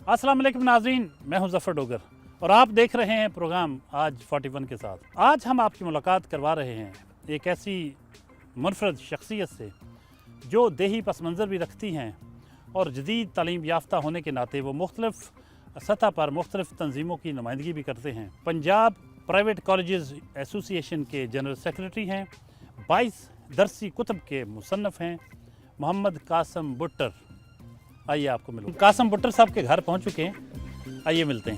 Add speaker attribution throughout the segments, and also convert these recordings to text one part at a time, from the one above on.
Speaker 1: अस्सलाम वालेकुम नाज़रीन, मैं हूं ज़फ़र डोगर और आप देख रहे हैं प्रोग्राम आज 41 के साथ। आज हम आपकी मुलाकात करवा रहे हैं एक ऐसी मुनफरद शख्सियत से जो देही पस मंज़र भी रखती हैं और जदीद तालीम याफ्ता होने के नाते वो मुख्तलिफ़ सतह पर मुख्तलिफ़ तंजीमों की नुमाइंदगी भी करते हैं। पंजाब प्राइवेट कॉलेजेस एसोसिएशन के जनरल सेक्रेटरी हैं, 22 दरसी कुतुब के मुसन्नफ़ हैं, मोहम्मद कासम बुट्टर। आइए आपको मिलूँ। कासम बुट्टर साहब के घर पहुंच चुके हैं, आइए मिलते हैं।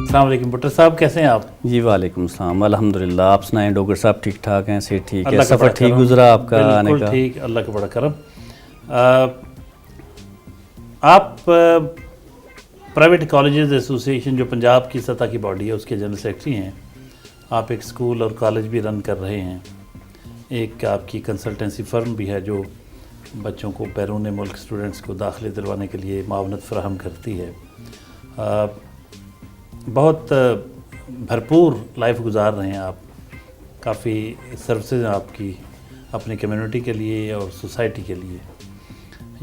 Speaker 1: अस्सलाम वालेकुम बुट्टर साहब, कैसे हैं आप?
Speaker 2: जी वालेकुम सलाम, अल्हम्दुलिल्लाह। आप सुनाएं डोगर साहब, ठीक ठाक हैं? से ठीक है?
Speaker 1: अल्लाह का
Speaker 2: सफ़र
Speaker 1: बड़ा
Speaker 2: ठीक
Speaker 1: करम।
Speaker 2: गुजरा आपका आने
Speaker 1: बिल्कुल
Speaker 2: का?
Speaker 1: ठीक, अल्लाह का बड़ा करम। आप प्राइवेट कॉलेजेस एसोसिएशन जो पंजाब की सतह की बॉडी है उसके जनरल सेक्रेटरी हैं। आप एक स्कूल और कॉलेज भी रन कर रहे हैं। एक आपकी कंसल्टेंसी फर्म भी है जो बच्चों को बैरून मुल्क स्टूडेंट्स को दाखिले दिलवाने के लिए मावनत फराहम करती है। बहुत भरपूर लाइफ गुजार रहे हैं आप। काफ़ी सर्विसेज हैं आपकी अपनी कम्युनिटी के लिए और सोसाइटी के लिए।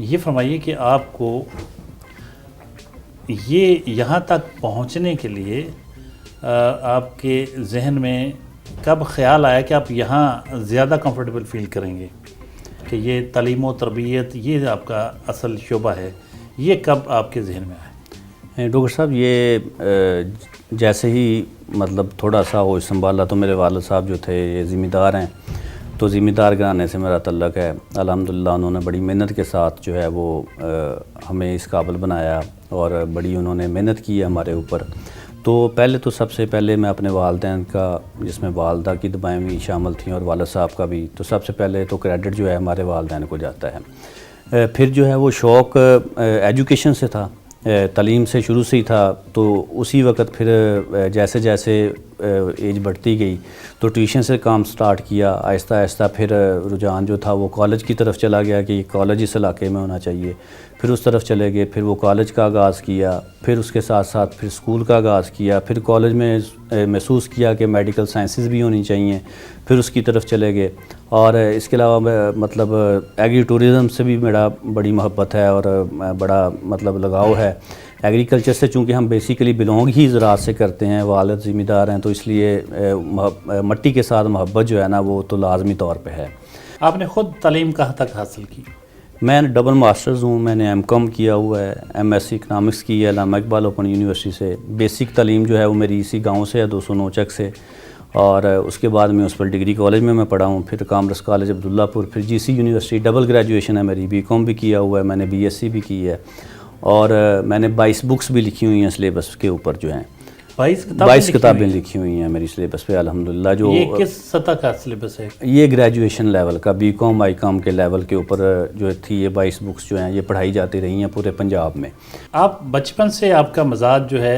Speaker 1: ये फरमाइए कि आपको ये यहाँ तक पहुँचने के लिए आपके जहन में कब ख़्याल आया कि आप यहाँ ज़्यादा कंफर्टेबल फील करेंगे कि ये तालीम व तरबियत ये आपका असल शोबा है, ये कब आपके जहन में आया?
Speaker 2: डोगर साहब, ये जैसे ही मतलब थोड़ा सा होश संभाला तो मेरे वालिद साहब जो थे ये ज़िम्मेदार हैं, तो ज़िम्मेदार घराने से मेरा तल्लक़ है। अल्हम्दुलिल्लाह उन्होंने बड़ी मेहनत के साथ जो है वो हमें इस काबिल बनाया और बड़ी उन्होंने मेहनत की है हमारे ऊपर। तो पहले तो सबसे पहले मैं अपने वालिदैन का, जिसमें वालदा की दुआएं भी शामिल थीं और वालिद साहब का भी, तो सबसे पहले तो क्रेडिट जो है हमारे वालिदैन को जाता है। फिर जो है वो शौक़ एजुकेशन से था, तालीम से शुरू से ही था। तो उसी वक्त फिर जैसे जैसे एज बढ़ती गई तो ट्यूशन से काम स्टार्ट किया। आहिस्ता आहिस्ता फिर रुझान जो था वो कॉलेज की तरफ चला गया कि कॉलेज इस इलाके में होना चाहिए। फिर उस तरफ चले गए, फिर वो कॉलेज का आगाज़ किया, फिर उसके साथ साथ फिर स्कूल का आगाज़ किया। फिर कॉलेज में महसूस किया कि मेडिकल साइंसेस भी होनी चाहिए, फिर उसकी तरफ चले गए। और इसके अलावा मतलब एग्री टूरिज़म से भी मेरा बड़ी मोहब्बत है और बड़ा मतलब लगाव है। एग्रीकल्चर से चूँकि हम बेसिकली बिलोंग ही ज़राअत से करते हैं, वालिद ज़िम्मेदार हैं, तो इसलिए मट्टी के साथ मोहब्बत जो है ना वो तो लाजमी तौर पे है।
Speaker 1: आपने ख़ुद तालीम कहाँ तक हासिल की?
Speaker 2: मैं डबल मास्टर्स हूँ, मैंने एमकॉम किया हुआ है, एमएससी इकनॉमिक्स की है अल्लामा इकबाल ओपन यूनिवर्सिटी से। बेसिक तालीम जो है वो मेरी इसी गांव से है, 209 चक से। और उसके बाद मैं उस पर डिग्री कॉलेज में मैं पढ़ा हूँ, फिर कॉमर्स कॉलेज अब्दुल्लापुर, फिर जीसी यूनिवर्सिटी। डबल ग्रेजुएशन है मेरी, बीकॉम भी किया हुआ है मैंने, बीएससी भी की है। और मैंने 22 बुक्स भी लिखी हुई हैं सिलेबस के ऊपर जो हैं। 22 किताबें लिखी हुई हैं मेरी सिलेबस पे अल्हम्दुलिल्लाह। जो
Speaker 1: ये किस सतह का सिलेबस है?
Speaker 2: ये ग्रेजुएशन लेवल का, बीकॉम आईकॉम के लेवल के ऊपर जो थी ये 22 बुक्स जो हैं ये पढ़ाई जाती रही हैं पूरे पंजाब में।
Speaker 1: आप बचपन से आपका मजाज जो है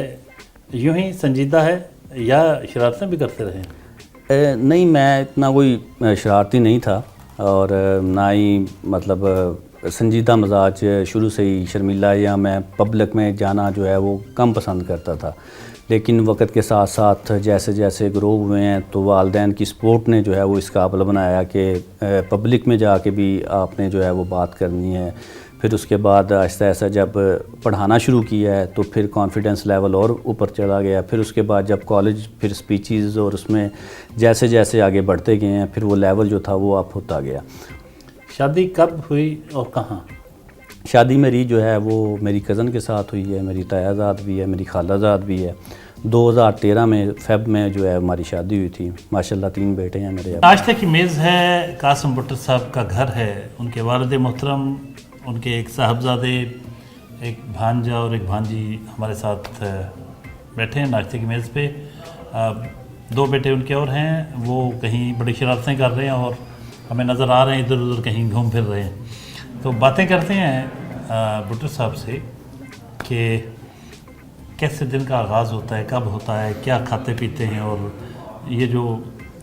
Speaker 1: यूं ही संजीदा है या शरारतें भी करते रहे?
Speaker 2: नहीं, मैं इतना कोई शरारती नहीं था और ना ही मतलब संजीदा मजाज शुरू से ही शर्मीला या मैं पब्लिक में जाना जो है वो कम पसंद करता था। लेकिन वक्त के साथ साथ जैसे जैसे ग्रो हुए हैं तो वालिदैन की सपोर्ट ने जो है वो इस काबिल बनाया कि पब्लिक में जाके भी आपने जो है वो बात करनी है। फिर उसके बाद आहिस्ता आहिस्ता जब पढ़ाना शुरू किया है तो फिर कॉन्फिडेंस लेवल और ऊपर चला गया। फिर उसके बाद जब कॉलेज, फिर स्पीचेस और उसमें जैसे जैसे आगे बढ़ते गए हैं फिर वो लेवल जो था वो अप होता गया।
Speaker 1: शादी कब हुई और कहाँ?
Speaker 2: शादी मेरी जो है वो मेरी कज़न के साथ हुई है, मेरी तायाज़ाद भी है, मेरी खालाज़ाद भी है। 2013 में फ़ेब में जो है हमारी शादी हुई थी। माशाल्लाह 3 बेटे हैं मेरे।
Speaker 1: नाश्ते की मेज़ है, कासम बुट्टर साहब का घर है, उनके वालिद मोहतरम, उनके एक साहबजादे, एक भांजा और एक भांजी हमारे साथ बैठे हैं नाश्ते की मेज़ पे। 2 बेटे उनके और हैं, वो कहीं बड़ी शरारतें कर रहे हैं और हमें नज़र आ रहे हैं इधर उधर कहीं घूम फिर रहे हैं। तो बातें करते हैं बुट्टर साहब से कि कैसे दिन का आगाज़ होता है, कब होता है, क्या खाते पीते हैं और ये जो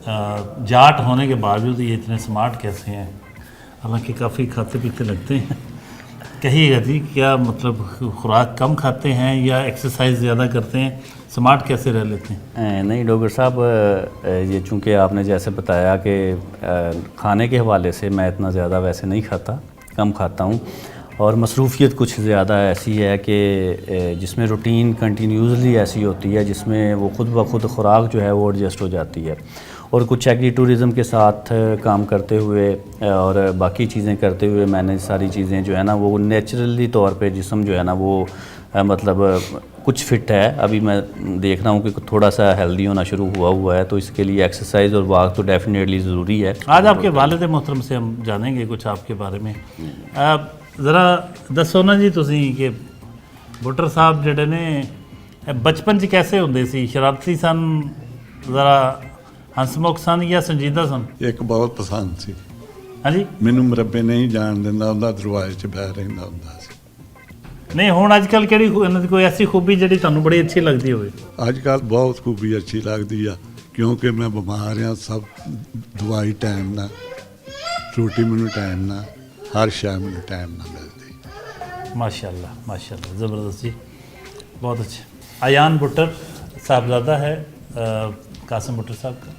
Speaker 1: जाट होने के बावजूद ये इतने स्मार्ट कैसे हैं। हालांकि काफ़ी खाते पीते लगते हैं। कहिएगा जी, क्या मतलब खुराक कम खाते हैं या एक्सरसाइज ज़्यादा करते हैं, स्मार्ट कैसे रह लेते हैं?
Speaker 2: नहीं डॉक्टर साहब, ये चूँकि आपने जैसे बताया कि खाने के हवाले से मैं इतना ज़्यादा वैसे नहीं खाता, कम खाता हूँ, और मसरूफियत कुछ ज़्यादा ऐसी है कि जिसमें रूटीन कंटिन्यूसली ऐसी होती है जिसमें वो खुद ब खुद खुराक जो है वो एडजस्ट हो जाती है, और कुछ एग्री टूरिज़म के साथ काम करते हुए और बाकी चीज़ें करते हुए मैंने सारी चीज़ें जो है ना वो नेचुरली तौर पे जिस्म जो है ना वो मतलब कुछ फिट है। अभी मैं देख रहा हूँ कि थोड़ा सा हेल्दी होना शुरू हुआ है, तो इसके लिए एक्सरसाइज और वॉक तो डेफिनेटली ज़रूरी है।
Speaker 1: आज आपके वालिद मोहतरम से हम जानेंगे कुछ आपके बारे में। ज़रा दसो ना जी तुसी कि भुट्टर साहब ਜਿਹੜੇ ਨੇ ਬਚਪਨ 'ਚ कैसे ਹੁੰਦੇ ਸੀ, शरारती सन, ज़रा हंसमुख सन या संजीदा सन?
Speaker 3: ਇੱਕ ਬਹੁਤ ਪਸੰਦ ਸੀ
Speaker 1: हाँ जी।
Speaker 3: ਮੈਨੂੰ ਮੁਰੱਬੇ ਨਹੀਂ ਜਾਣ ਦਿੰਦਾ ਹੁੰਦਾ, ਦਰਵਾਜ਼ੇ 'ਚ ਬਹਿ ਰਹਿੰਦਾ ਹੁੰਦਾ ਸੀ।
Speaker 1: नहीं हुण अजकल किहड़ी इन्हां दी कोई ऐसी खूबी जिहड़ी तुहानूं बड़ी अच्छी लगदी होवे?
Speaker 3: ਅੱਜ ਕੱਲ੍ਹ ਬਹੁਤ ਖੂਬੀ ਅੱਛੀ ਲੱਗਦੀ ਆ, ਕਿਉਂਕਿ ਮੈਂ ਬਿਮਾਰ ਆ, ਸਭ ਦਵਾਈ ਟਾਈਮ ਨਾਲ, ਰੋਟੀ ਮੈਨੂੰ ਟਾਈਮ ਨਾਲ, ਹਰ ਸ਼ੈ ਮੈਨੂੰ ਟਾਈਮ ਨਾਲ ਮਿਲਦੀ।
Speaker 1: माशाल्लाह माशाल्लाह, ज़बरदस्त जी, बहुत अच्छे। अयान भुट्टर साहबजादा है कासिम भुट्टर साहब का,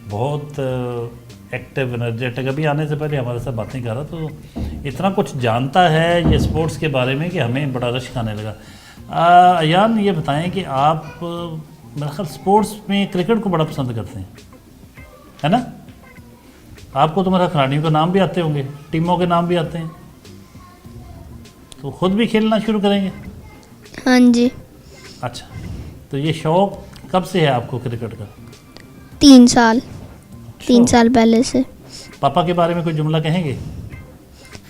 Speaker 1: बहुत एक्टिव एनर्जेटिक। अभी आने से पहले हमारे साथ बातें कर रहा, तो इतना कुछ जानता है ये स्पोर्ट्स के बारे में कि हमें बड़ा रश आने लगा। अयान ये बताएं कि आप मेरा ख्याल स्पोर्ट्स में क्रिकेट को बड़ा पसंद करते हैं, है ना? आपको तो मेरा खिलाड़ियों के नाम भी आते होंगे, टीमों के नाम भी आते हैं, तो ख़ुद भी खेलना शुरू करेंगे?
Speaker 4: हाँ जी।
Speaker 1: अच्छा, तो ये शौक़ कब से है आपको क्रिकेट का?
Speaker 4: 3 साल, 3 साल पहले से।
Speaker 1: पापा के बारे में कोई जुमला कहेंगे?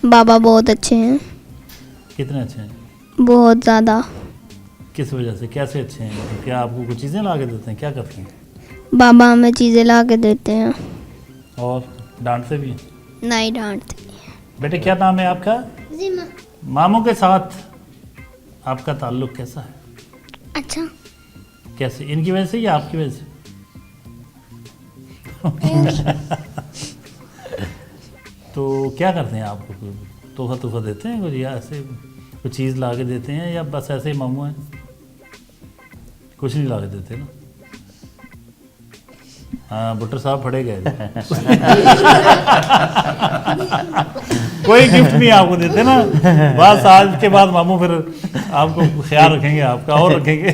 Speaker 4: बाबा बहुत अच्छे हैं,
Speaker 1: कितने अच्छे हैं?
Speaker 4: बहुत ज़्यादा।
Speaker 1: किस वजह से, कैसे अच्छे हैं? मतलब क्या आपको कुछ चीज़ें ला के देते हैं, क्या करते हैं?
Speaker 4: बाबा हमें चीज़ें ला के देते हैं।
Speaker 1: और डांटते भी हैं?
Speaker 4: नहीं डांटते।
Speaker 1: बेटे क्या नाम है आपका?
Speaker 4: जिमा।
Speaker 1: मामू के साथ आपका ताल्लुक़ कैसा है?
Speaker 4: अच्छा।
Speaker 1: कैसे, इनकी वजह से या आपकी वजह से? तो क्या करते हैं, आपको तोहफा देते हैं कुछ, या ऐसे कुछ चीज़ ला के देते हैं, या बस ऐसे ही मामू हैं, कुछ नहीं ला के देते ना? हाँ, भुट्टर साहब फड़े गए। कोई गिफ्ट नहीं आपको देते ना, बस आज के बाद मामू फिर आपको ख्याल रखेंगे आपका और रखेंगे।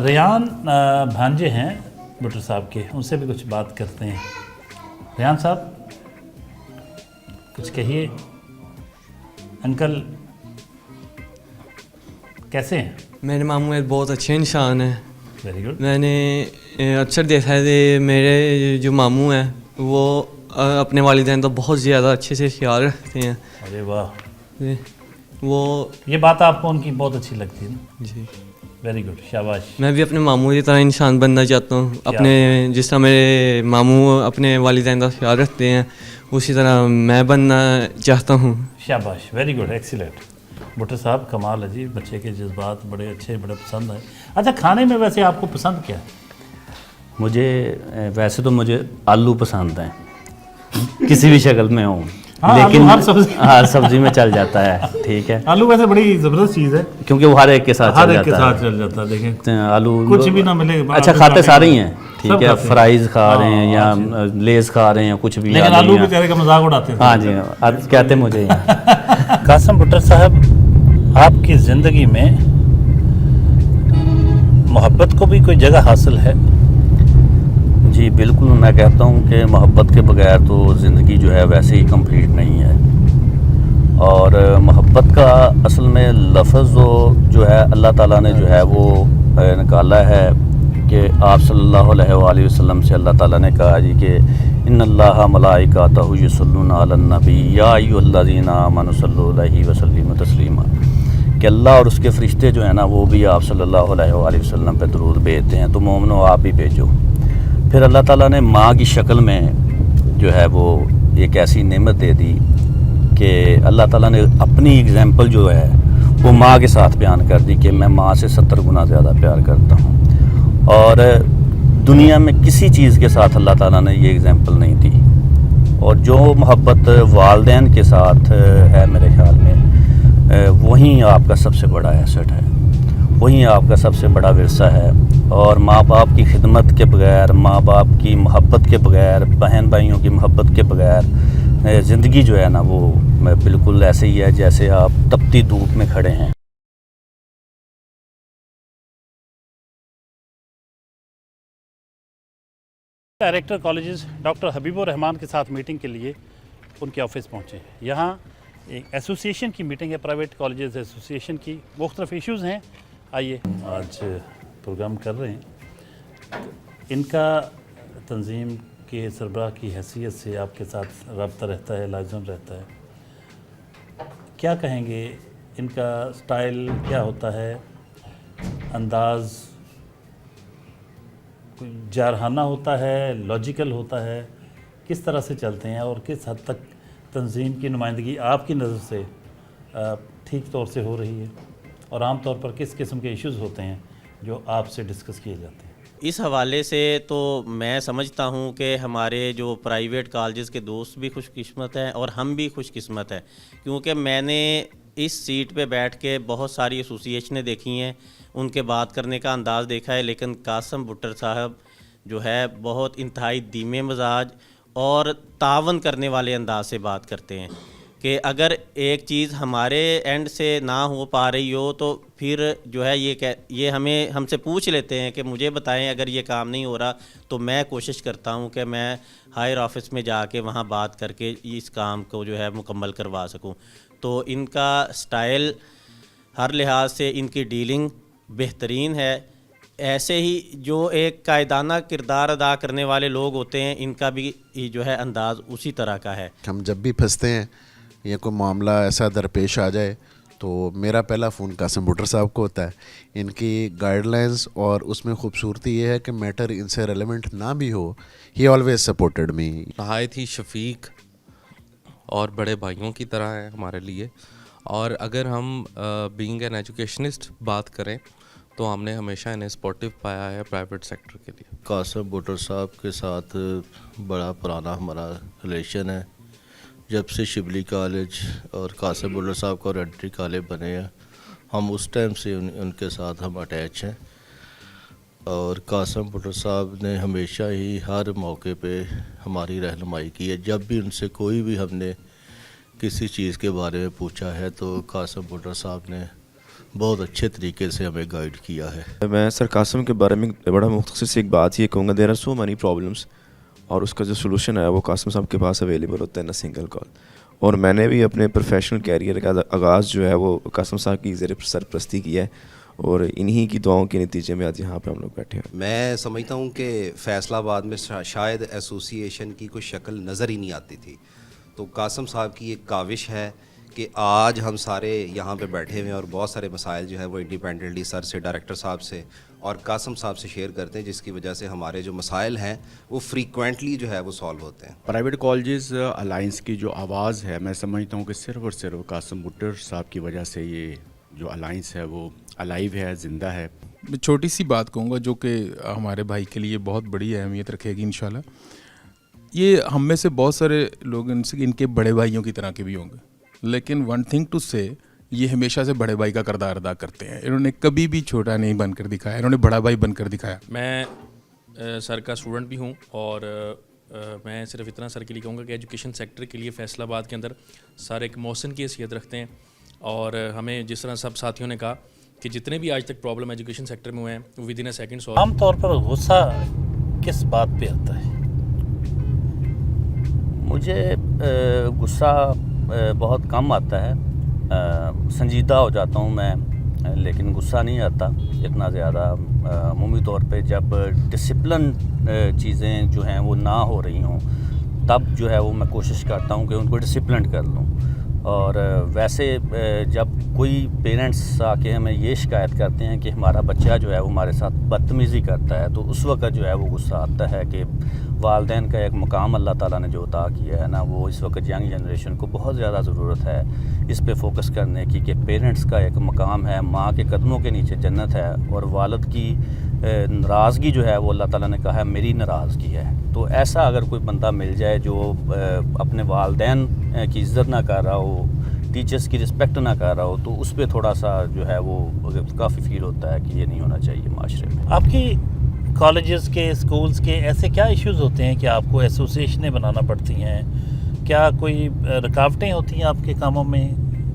Speaker 1: रेयान भांजे हैं भुट्टर साहब के, उनसे भी कुछ बात करते हैं। रेयान साहब कुछ कहिए। अंकल कैसे हैं?
Speaker 5: मेरे मामू एक बहुत अच्छे इंसान हैं।
Speaker 1: Very good.
Speaker 5: मैंने अक्सर देखा है कि मेरे जो मामू हैं वो अपने वालिदैन तो बहुत ज़्यादा अच्छे से ख्याल रखते हैं।
Speaker 1: अरे वाह,
Speaker 5: वो
Speaker 1: ये बात आपको उनकी बहुत अच्छी लगती है ना?
Speaker 5: जी,
Speaker 1: वेरी गुड, शाबाश।
Speaker 5: मैं भी अपने मामू की तरह इंसान बनना चाहता हूँ। अपने जिस तरह मेरे मामू अपने वालिदैन का ख्याल रखते हैं उसी तरह मैं बनना चाहता हूँ।
Speaker 1: शाबाश, वेरी गुड, एक्सीलेंट। भुट्टर साहब कमाल है जी, बच्चे के जज्बात बड़े अच्छे, बड़े पसंद आए। अच्छा, खाने में वैसे आपको पसंद क्या है?
Speaker 2: मुझे वैसे तो मुझे आलू पसंद हैं, किसी भी शक्ल में हो।
Speaker 1: हाँ,
Speaker 2: लेकिन
Speaker 1: आलू हर सब्जी
Speaker 2: हाँ सब्जी में चल जाता है, ठीक है।
Speaker 1: आलू वैसे बड़ी ज़बरदस्त चीज़ है,
Speaker 2: क्योंकि वो हर एक के साथ
Speaker 1: हर
Speaker 2: चल
Speaker 1: एक के
Speaker 2: जाता
Speaker 1: साथ चल जाता है। देखें,
Speaker 2: है। आलू
Speaker 1: कुछ भी ना मिले,
Speaker 2: अच्छा
Speaker 1: आलू
Speaker 2: खाते
Speaker 1: खाने
Speaker 2: सारे ही
Speaker 1: को।
Speaker 2: हैं,
Speaker 1: सब
Speaker 2: ठीक है।
Speaker 1: खाते हैं।
Speaker 2: फ्राइज़ खा रहे हैं या
Speaker 1: हाँ,
Speaker 2: लेस खा रहे हैं, कुछ भी।
Speaker 1: लेकिन आलू बेचारे का मजाक उड़ाते हैं।
Speaker 2: हाँ जी, आज कहते मुझे
Speaker 1: कासिम भुट्टर साहब, आपकी ज़िंदगी में मोहब्बत को भी कोई जगह हासिल है?
Speaker 2: जी बिल्कुल, मैं कहता हूँ कि मोहब्बत के बगैर तो ज़िंदगी जो है वैसे ही कंप्लीट नहीं है। और मोहब्बत का असल में लफ्ज़ जो है अल्लाह ताला ने जो है वो निकाला है कि आप सल्लल्लाहु अलैहि वसल्लम से अल्लाह ताला ने कहा जी कि इन्नल्लाहा मलाइकातहु युसल्लूना अलन नबी या अय्युहल्लज़ीना आमनु सल्लु अलैहि वसल्लिमु तस्लीमा, कि अल्लाह और उसके फ़रिश्ते जो है ना वो भी आप सल्लल्लाहु अलैहि वसल्लम पे दरूद भेजते हैं, तो मोमिनो आप भी भेजो। फिर अल्लाह ताला ने माँ की शक्ल में जो है वो एक ऐसी नेमत दे दी कि अल्लाह ताला ने अपनी एग्जाम्पल जो है वो माँ के साथ बयान कर दी कि मैं माँ से 70 गुना ज़्यादा प्यार करता हूँ। और दुनिया में किसी चीज़ के साथ अल्लाह ताला ने ये एग्जाम्पल नहीं दी। اور جو محبت والدین کے ساتھ ہے میرے خیال میں وہیں آپ کا سب سے بڑا ایسٹ ہے، وہیں آپ کا سب سے بڑا ورثہ ہے. اور ماں باپ کی خدمت کے بغیر، ماں باپ کی محبت کے بغیر، بہن بھائیوں کی محبت کے بغیر زندگی جو ہے نا وہ بالکل ایسے ہی ہے جیسے آپ تپتی دھوپ میں کھڑے ہیں.
Speaker 1: ڈائریکٹر کالجز ڈاکٹر حبیب الرحمان کے ساتھ میٹنگ کے لیے ان کے آفس پہنچے. یہاں ایک ایسوسیشن کی میٹنگ ہے، پرائیویٹ کالجز ایسوسیشن کی. مختلف ایشوز ہیں. آئیے آج پروگرام کر رہے ہیں. ان کا تنظیم کے سربراہ کی حیثیت سے آپ کے ساتھ رابطہ رہتا ہے، لازم رہتا ہے. کیا کہیں گے؟ ان کا سٹائل کیا ہوتا ہے؟ انداز جارحانہ ہوتا ہے، لاجیکل ہوتا ہے؟ کس طرح سے چلتے ہیں اور کس حد تک تنظیم کی نمائندگی آپ کی نظر سے ٹھیک طور سے ہو رہی ہے؟ اور عام طور پر کس قسم کے ایشوز ہوتے ہیں جو آپ سے ڈسکس کیے جاتے ہیں؟
Speaker 6: اس حوالے سے تو میں سمجھتا ہوں کہ ہمارے جو پرائیویٹ کالجز کے دوست بھی خوش قسمت ہیں اور ہم بھی خوش قسمت ہیں، کیونکہ میں نے اس سیٹ پہ بیٹھ کے بہت ساری ایسوسیشنیں دیکھی ہیں، ان کے بات کرنے کا انداز دیکھا ہے، لیکن قاسم بھٹر صاحب جو ہے بہت انتہائی دھیمے مزاج اور تعاون کرنے والے انداز سے بات کرتے ہیں کہ اگر ایک چیز ہمارے اینڈ سے نہ ہو پا رہی ہو تو پھر جو ہے یہ ہم سے پوچھ لیتے ہیں کہ مجھے بتائیں اگر یہ کام نہیں ہو رہا، تو میں کوشش کرتا ہوں کہ میں ہائر آفس میں جا کے وہاں بات کر کے اس کام کو جو ہے مکمل کروا سکوں. تو ان کا سٹائل ہر لحاظ سے، ان کی ڈیلنگ بہترین ہے. ایسے ہی جو ایک قائدانہ کردار ادا کرنے والے لوگ ہوتے ہیں، ان کا بھی جو ہے انداز اسی طرح کا ہے.
Speaker 7: ہم جب بھی پھنستے ہیں یا کوئی معاملہ ایسا درپیش آ جائے تو میرا پہلا فون قاسم بھٹر صاحب کو ہوتا ہے. ان کی گائیڈ لائنز اور اس میں خوبصورتی یہ ہے کہ میٹر ان سے ریلیونٹ نہ بھی ہو، ہی آلویز سپورٹڈ می.
Speaker 8: نہایت ہی شفیق اور بڑے بھائیوں کی طرح ہیں ہمارے لیے. اور اگر ہم بینگ این ایجوکیشنسٹ بات کریں تو ہم نے ہمیشہ انہیں سپورٹیو پایا ہے پرائیویٹ سیکٹر کے لیے.
Speaker 9: قاسم بھٹر صاحب کے ساتھ بڑا پرانا ہمارا ریلیشن ہے. جب سے شبلی کالج اور قاسم بھٹر صاحب کا انٹری کالج بنے ہیں، ہم اس ٹائم سے ان کے ساتھ ہم اٹیچ ہیں. اور قاسم بھٹر صاحب نے ہمیشہ ہی ہر موقع پہ ہماری رہنمائی کی ہے. جب بھی ان سے کوئی بھی ہم نے کسی چیز کے بارے میں پوچھا ہے تو قاسم بھٹر صاحب نے بہت اچھے طریقے سے ہمیں گائیڈ کیا ہے.
Speaker 10: میں سر قاسم کے بارے میں بڑا مختصر سے ایک بات یہ کہوں گا، there are so many problems, اور اس کا جو سلوشن ہے وہ قاسم صاحب کے پاس اویلیبل ہوتا ہے، نہ سنگل کال. اور میں نے بھی اپنے پروفیشنل کیریئر کا آغاز جو ہے وہ قاسم صاحب کی زیر سرپرستی کیا ہے، اور انہی کی دعاؤں کے نتیجے میں آج یہاں پہ ہم لوگ بیٹھے ہیں.
Speaker 11: میں سمجھتا ہوں کہ فیصل آباد میں شاید ایسوسیشن کی کوئی شکل نظر ہی نہیں آتی تھی. تو قاسم صاحب کی ایک کاوش ہے کہ آج ہم سارے یہاں پہ بیٹھے ہوئے ہیں اور بہت سارے مسائل جو ہے وہ انڈیپینڈنٹلی سر سے، ڈائریکٹر صاحب سے اور قاسم صاحب سے شیئر کرتے ہیں، جس کی وجہ سے ہمارے جو مسائل ہیں وہ فریکوینٹلی جو ہے وہ سالو ہوتے ہیں.
Speaker 12: پرائیویٹ کالجز الائنس کی جو آواز ہے، میں سمجھتا ہوں کہ صرف اور صرف قاسم بھٹر صاحب کی وجہ سے یہ جو الائنس ہے وہ الائیو ہے، زندہ ہے.
Speaker 13: میں چھوٹی سی بات کہوں گا جو کہ ہمارے بھائی کے لیے بہت بڑی اہمیت رکھے گی انشاءاللہ. یہ ہم میں سے بہت سارے لوگ ان کے بڑے بھائیوں کی طرح کے بھی ہوں گے، لیکن ون تھنگ ٹو سے، یہ ہمیشہ سے بڑے بھائی کا کردار ادا کرتے ہیں. انہوں نے کبھی بھی چھوٹا نہیں بن کر دکھایا، انہوں نے بڑا بھائی بن کر دکھایا.
Speaker 8: میں سر کا اسٹوڈنٹ بھی ہوں، اور میں صرف اتنا سر کے لیے کہوں گا کہ ایجوکیشن سیکٹر کے لیے فیصل آباد کے اندر سر ایک محسن کی حیثیت رکھتے ہیں. اور ہمیں جس طرح سب ساتھیوں نے کہا کہ جتنے بھی آج تک پرابلم ایجوکیشن سیکٹر میں ہوئے ہیں وہ with in a second solve.
Speaker 1: عام طور پر غصہ کس بات پہ آتا ہے؟
Speaker 2: مجھے غصہ بہت کم آتا ہے، سنجیدہ ہو جاتا ہوں میں، لیکن غصہ نہیں آتا اتنا زیادہ. عمومی طور پہ جب ڈسپلن چیزیں جو ہیں وہ نہ ہو رہی ہوں تب جو ہے وہ میں کوشش کرتا ہوں کہ ان کو ڈسپلنڈ کر لوں. اور ویسے جب کوئی پیرنٹس آ کے ہمیں یہ شکایت کرتے ہیں کہ ہمارا بچہ جو ہے وہ ہمارے ساتھ بدتمیزی کرتا ہے، تو اس وقت جو ہے وہ غصہ آتا ہے کہ والدین کا ایک مقام اللہ تعالیٰ نے جو عطا کیا ہے نا، وہ اس وقت ینگ جنریشن کو بہت زیادہ ضرورت ہے اس پہ فوکس کرنے کی کہ پیرنٹس کا ایک مقام ہے، ماں کے قدموں کے نیچے جنت ہے، اور والد کی ناراضگی جو ہے وہ اللہ تعالیٰ نے کہا ہے میری ناراضگی ہے. تو ایسا اگر کوئی بندہ مل جائے جو اپنے والدین کی عزت نہ کر رہا ہو, ٹیچرز کی رسپیکٹ نہ کر رہا ہو, تو اس پہ تھوڑا سا جو ہے وہ کافی فیل ہوتا ہے کہ یہ نہیں ہونا چاہیے معاشرے میں.
Speaker 1: آپ کی کالجز کے, اسکولز کے ایسے کیا ایشوز ہوتے ہیں کہ آپ کو ایسوسیشنیں بنانا پڑتی ہیں؟ کیا کوئی رکاوٹیں ہوتی ہیں آپ کے کاموں میں,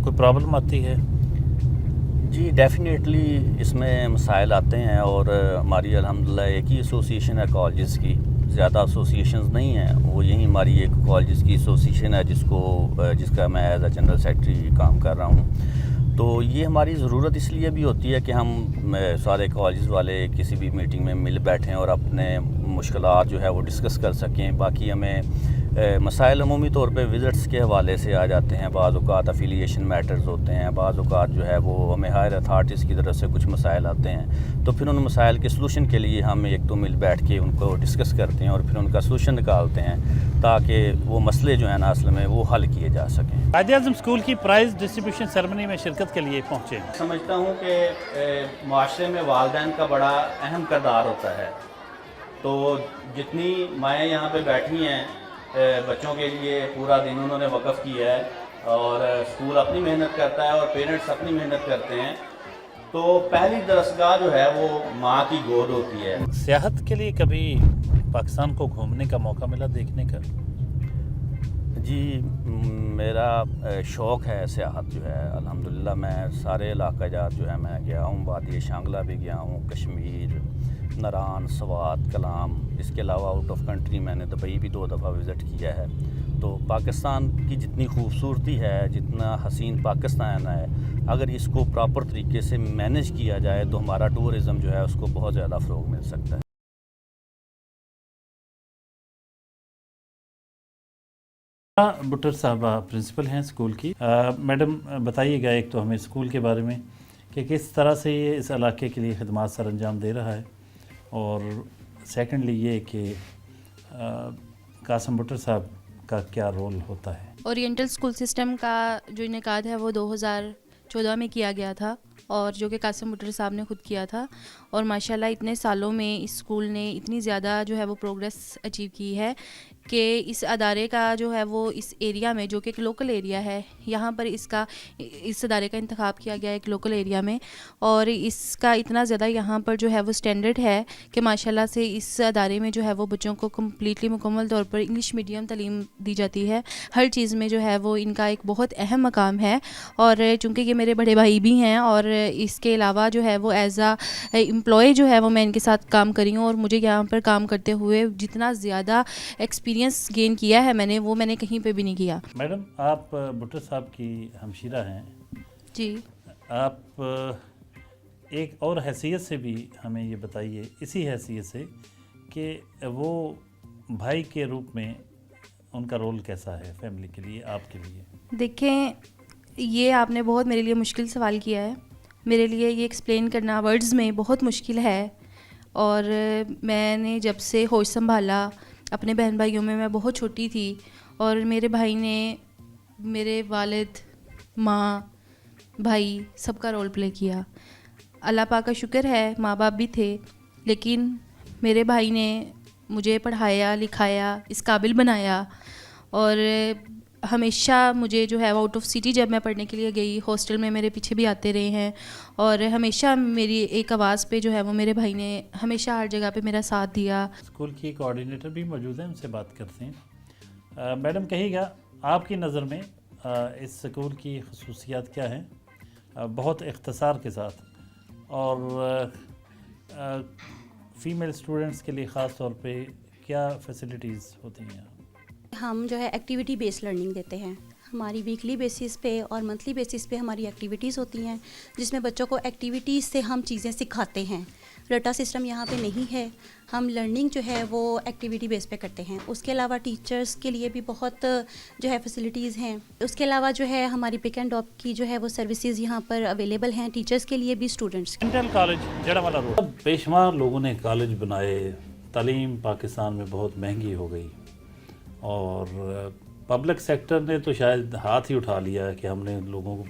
Speaker 1: کوئی پرابلم آتی ہے؟
Speaker 2: جی ڈیفینیٹلی اس میں مسائل آتے ہیں, اور ہماری الحمدللہ ایک ہی ایسوسیشن ہے کالجز کی, زیادہ ایسوسیشنز نہیں ہیں. وہ یہی ہماری ایک کالجز کی ایسوسیشن ہے جس کا میں ایز اے جنرل سیکرٹری کام کر رہا ہوں. تو یہ ہماری ضرورت اس لیے بھی ہوتی ہے کہ ہم سارے کالجز والے کسی بھی میٹنگ میں مل بیٹھیں اور اپنے مشکلات جو ہے وہ ڈسکس کر سکیں. باقی ہمیں مسائل عمومی طور پہ وزٹس کے حوالے سے آ جاتے ہیں, بعض اوقات افیلیشن میٹرز ہوتے ہیں, بعض اوقات جو ہے وہ ہمیں ہائر اتھارٹیز کی طرف سے کچھ مسائل آتے ہیں. تو پھر ان مسائل کے سلوشن کے لیے ہم ایک دو مل بیٹھ کے ان کو ڈسکس کرتے ہیں اور پھر ان کا سلوشن نکالتے ہیں تاکہ وہ مسئلے جو ہیں نا اصل میں وہ حل کیے جا سکیں.
Speaker 1: قائد اعظم اسکول کی پرائز ڈسٹریبیوشن سیرمنی میں شرکت کے لیے پہنچے.
Speaker 2: سمجھتا ہوں کہ معاشرے میں والدین کا بڑا اہم کردار ہوتا ہے. تو جتنی مائیں یہاں پہ بیٹھی ہیں بچوں کے لیے پورا دن انہوں نے وقف کیا ہے, اور اسکول اپنی محنت کرتا ہے اور پیرنٹس اپنی محنت کرتے ہیں, تو پہلی درسگاہ جو ہے وہ ماں کی گود ہوتی ہے.
Speaker 1: سیاحت کے لیے کبھی پاکستان کو گھومنے کا موقع ملا, دیکھنے کا؟
Speaker 2: جی میرا شوق ہے سیاحت جو ہے. الحمدللہ میں سارے علاقہ جات جو ہے میں گیا ہوں, وادی شانگلہ بھی گیا ہوں, کشمیر, نران, سوات, کلام. اس کے علاوہ آؤٹ آف کنٹری میں نے دبئی بھی 2 دفعہ وزٹ کیا ہے. تو پاکستان کی جتنی خوبصورتی ہے, جتنا حسین پاکستان ہے, اگر اس کو پراپر طریقے سے مینیج کیا جائے تو ہمارا ٹورزم جو ہے اس کو بہت زیادہ فروغ مل سکتا ہے.
Speaker 1: بٹر صاحبہ پرنسپل ہیں اسکول کی. میڈم بتائیے گا ایک تو ہمیں اسکول کے بارے میں کہ کس طرح سے یہ اس علاقے کے لیے خدمات سر انجام دے رہا ہے, اور سیکنڈلی یہ کہ قاسم بٹر صاحب کا کیا رول ہوتا ہے.
Speaker 14: اورینٹل اسکول سسٹم کا جو انعقاد ہے وہ 2014 میں کیا گیا تھا, اور جو کہ قاسم بٹر صاحب نے خود کیا تھا, اور ماشاءاللہ اتنے سالوں میں اس اسکول نے اتنی زیادہ جو ہے وہ پروگریس اچیو کی ہے کہ اس ادارے کا جو ہے وہ اس ایریا میں, جو کہ ایک لوکل ایریا ہے, یہاں پر اس ادارے کا انتخاب کیا گیا ایک لوکل ایریا میں, اور اس کا اتنا زیادہ یہاں پر جو ہے وہ اسٹینڈرڈ ہے کہ ماشاءاللہ سے اس ادارے میں جو ہے وہ بچوں کو کمپلیٹلی مکمل طور پر انگلش میڈیم تعلیم دی جاتی ہے. ہر چیز میں جو ہے وہ ان کا ایک بہت اہم مقام ہے, اور چونکہ یہ میرے بڑے بھائی بھی ہیں, اور اس کے علاوہ جو ہے وہ ایز اے امپلائی جو ہے وہ میں ان کے ساتھ کام کری ہوں, اور مجھے یہاں پر کام کرتے ہوئے جتنا زیادہ ایکسپیرینس گین کیا ہے میں نے کہیں پہ بھی نہیں کیا.
Speaker 1: میڈم آپ بٹر صاحب کی ہمشیرہ ہیں
Speaker 14: جی.
Speaker 1: آپ ایک اور حیثیت سے بھی ہمیں یہ بتائیے, اسی حیثیت سے کہ وہ بھائی کے روپ میں ان کا رول کیسا ہے فیملی کے لیے, آپ کے لیے؟
Speaker 14: دیکھیں, یہ آپ نے بہت میرے لیے مشکل سوال کیا ہے. میرے لیے یہ ایکسپلین کرنا ورڈز میں بہت مشکل ہے, اور میں نے جب سے ہوش سنبھالا اپنے بہن بھائیوں میں بہت چھوٹی تھی, اور میرے بھائی نے میرے والد, ماں, بھائی سب کا رول پلے کیا. اللہ پاک کا شکر ہے ماں باپ بھی تھے, لیکن میرے بھائی نے مجھے پڑھایا لکھایا, اس قابل بنایا, اور ہمیشہ مجھے جو ہے آؤٹ آف سٹی جب میں پڑھنے کے لیے گئی ہاسٹل میں میرے پیچھے بھی آتے رہے ہیں, اور ہمیشہ میری ایک آواز پہ جو ہے وہ میرے بھائی نے ہمیشہ ہر جگہ پہ میرا ساتھ دیا.
Speaker 1: اسکول کی کوآرڈینیٹر بھی موجود ہیں, ان سے بات کرتے ہیں. میڈم کہیے گا آپ کی نظر میں اس اسکول کی خصوصیات کیا ہیں, بہت اختصار کے ساتھ, اور فیمیل اسٹوڈنٹس کے لیے خاص طور پہ کیا فیسلٹیز ہوتی ہیں؟
Speaker 15: ہم جو ہے ایکٹیویٹی بیس لرننگ دیتے ہیں. ہماری ویکلی بیسس پہ اور منتھلی بیسس پہ ہماری ایکٹیویٹیز ہوتی ہیں, جس میں بچوں کو ایکٹیویٹیز سے ہم چیزیں سکھاتے ہیں. رٹا سسٹم یہاں پہ نہیں ہے, ہم لرننگ جو ہے وہ ایکٹیویٹی بیس پہ کرتے ہیں. اس کے علاوہ ٹیچرز کے لیے بھی بہت جو ہے فیسلٹیز ہیں. اس کے علاوہ جو ہے ہماری پک اینڈ ڈراپ کی جو ہے وہ سروسز یہاں پر اویلیبل ہیں, ٹیچرز کے لیے بھی students.
Speaker 1: Oriental college Jaranwala road. بے شمار لوگوں نے کالج بنائے, تعلیم پاکستان میں بہت مہنگی ہو گئی, اور پبلک سیکٹر نے تو شاید ہاتھ ہی اٹھا لیا کہ ہم نے لوگوں کو,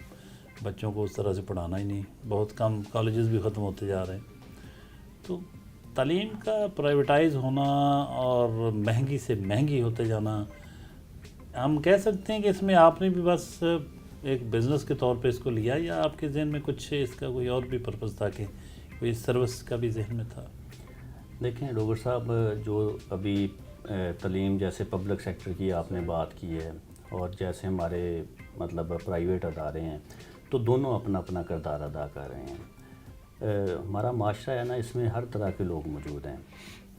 Speaker 1: بچوں کو اس طرح سے پڑھانا ہی نہیں. بہت کم کالجز بھی ختم ہوتے جا رہے ہیں. تو तालीम का प्राइवेटाइज होना और महंगी से महंगी होते जाना, हम कह सकते हैं कि इसमें आपने भी बस एक बिज़नेस के तौर पे इसको लिया, या आपके जहन में कुछ इसका कोई और भी पर्पज़ था कि कोई सर्विस का भी जहन में था?
Speaker 2: देखें डॉक्टर साहब, जो अभी तालीम जैसे पब्लिक सेक्टर की आपने बात की है और जैसे हमारे मतलब प्राइवेट अदारे हैं, तो दोनों अपना अपना किरदार अदा कर रहे हैं। हमारा माशरा है ना, इसमें हर तरह के लोग मौजूद हैं।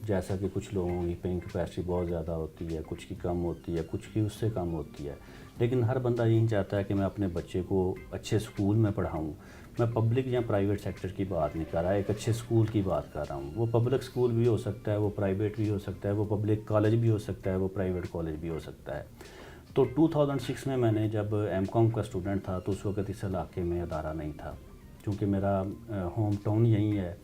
Speaker 2: जैसा कि कुछ लोगों की पेइंग कैपेसिटी बहुत ज़्यादा होती है, कुछ की कम होती है, कुछ की उससे कम होती है, लेकिन हर बंदा यही चाहता है कि मैं अपने बच्चे को अच्छे स्कूल में पढ़ाऊँ। मैं पब्लिक या प्राइवेट सेक्टर की बात नहीं कर रहा, एक अच्छे स्कूल की बात कर रहा हूँ। वो पब्लिक स्कूल भी हो सकता है, वो प्राइवेट भी हो सकता है, वो पब्लिक कॉलेज भी हो सकता है, वो प्राइवेट कॉलेज भी हो सकता है। तो 2006 में मैंने जब एमकॉम का स्टूडेंट था तो उस वक्त इस इलाके में अदारा नहीं था, क्योंकि मेरा होम टाउन यहीं है।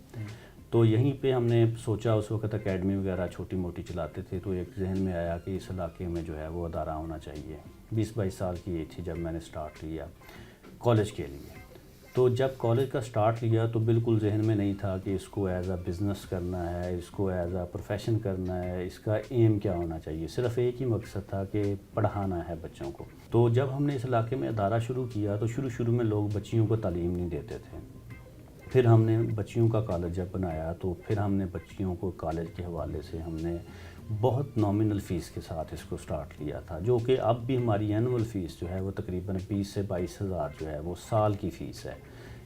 Speaker 2: तो यहीं पे हमने सोचा, उस वक्त एकेडमी वगैरह छोटी मोटी चलाते थे, तो एक जहन में आया कि इस इलाके में जो है वो अदारा होना चाहिए। 20-22 साल की एज थी जब मैंने स्टार्ट लिया कॉलेज के लिए। तो जब कॉलेज का स्टार्ट लिया तो बिल्कुल जहन में नहीं था कि इसको एज अ बिज़नेस करना है, इसको एज अ प्रोफेशन करना है, इसका एम क्या होना चाहिए। सिर्फ एक ही मकसद था कि पढ़ाना है बच्चों को। तो जब हमने इस इलाके में अदारा शुरू किया तो शुरू में लोग बच्चियों को तालीम नहीं देते थे। फिर हमने बच्चियों का कॉलेज जब बनाया तो फिर हमने बच्चियों को कॉलेज के हवाले से हमने बहुत नॉमिनल फ़ीस के साथ इसको स्टार्ट लिया था, जो कि अब भी हमारी एनुअल फ़ीस जो है वो तकरीबन 20 से 22 हज़ार जो है वो साल की फ़ीस है,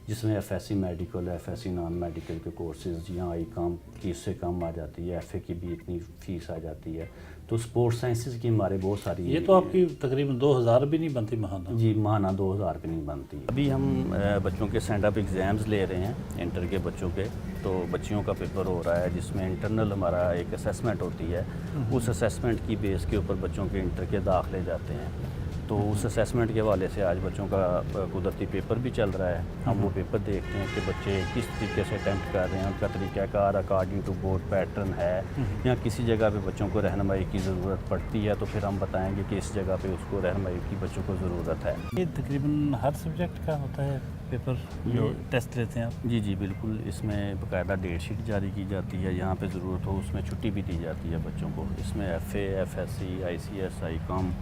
Speaker 2: जिसमें FSc medical, FSc non medical के कोर्सेज़ या आई कॉम की इससे कम आ जाती है, एफए की भी इतनी फ़ीस आ जाती है। तो स्पोर्ट्स साइंसिस की हमारे बहुत सारी,
Speaker 1: ये तो आपकी तकरीबन 2000 भी नहीं बनती महाना?
Speaker 2: जी, महाना 2000 भी नहीं बनती। अभी हम बच्चों के स्टैंड अप एग्ज़ाम्स ले रहे हैं इंटर के बच्चों के, तो बच्चियों का पेपर हो रहा है जिसमें इंटरनल हमारा एक असेसमेंट होती है। उस असेसमेंट की बेस के ऊपर बच्चों के इंटर के दाखिले जाते हैं। तो उस असेसमेंट के हवाले से आज बच्चों का कुदरती पेपर भी चल रहा है। हम वो पेपर देखते हैं कि बच्चे किस तरीके से अटैम्प्ट कर रहे हैं, उनका तरीक़ाकार अकॉर्डिंग टू बोर्ड पैटर्न है, या किसी जगह पे बच्चों को रहनुमाई की ज़रूरत पड़ती है तो फिर हम बताएंगे कि इस जगह पे उसको रहनुमाई की बच्चों को ज़रूरत है।
Speaker 1: ये तकरीबन हर सब्जेक्ट का होता है पेपर जो टेस्ट लेते हैं आप?
Speaker 2: जी जी बिल्कुल, इसमें बाकायदा डेट शीट जारी की जाती है, यहाँ पे ज़रूरत हो उसमें छुट्टी भी दी जाती है बच्चों को। इसमें एफए, एफएससी, आईसीएस, आईकॉम,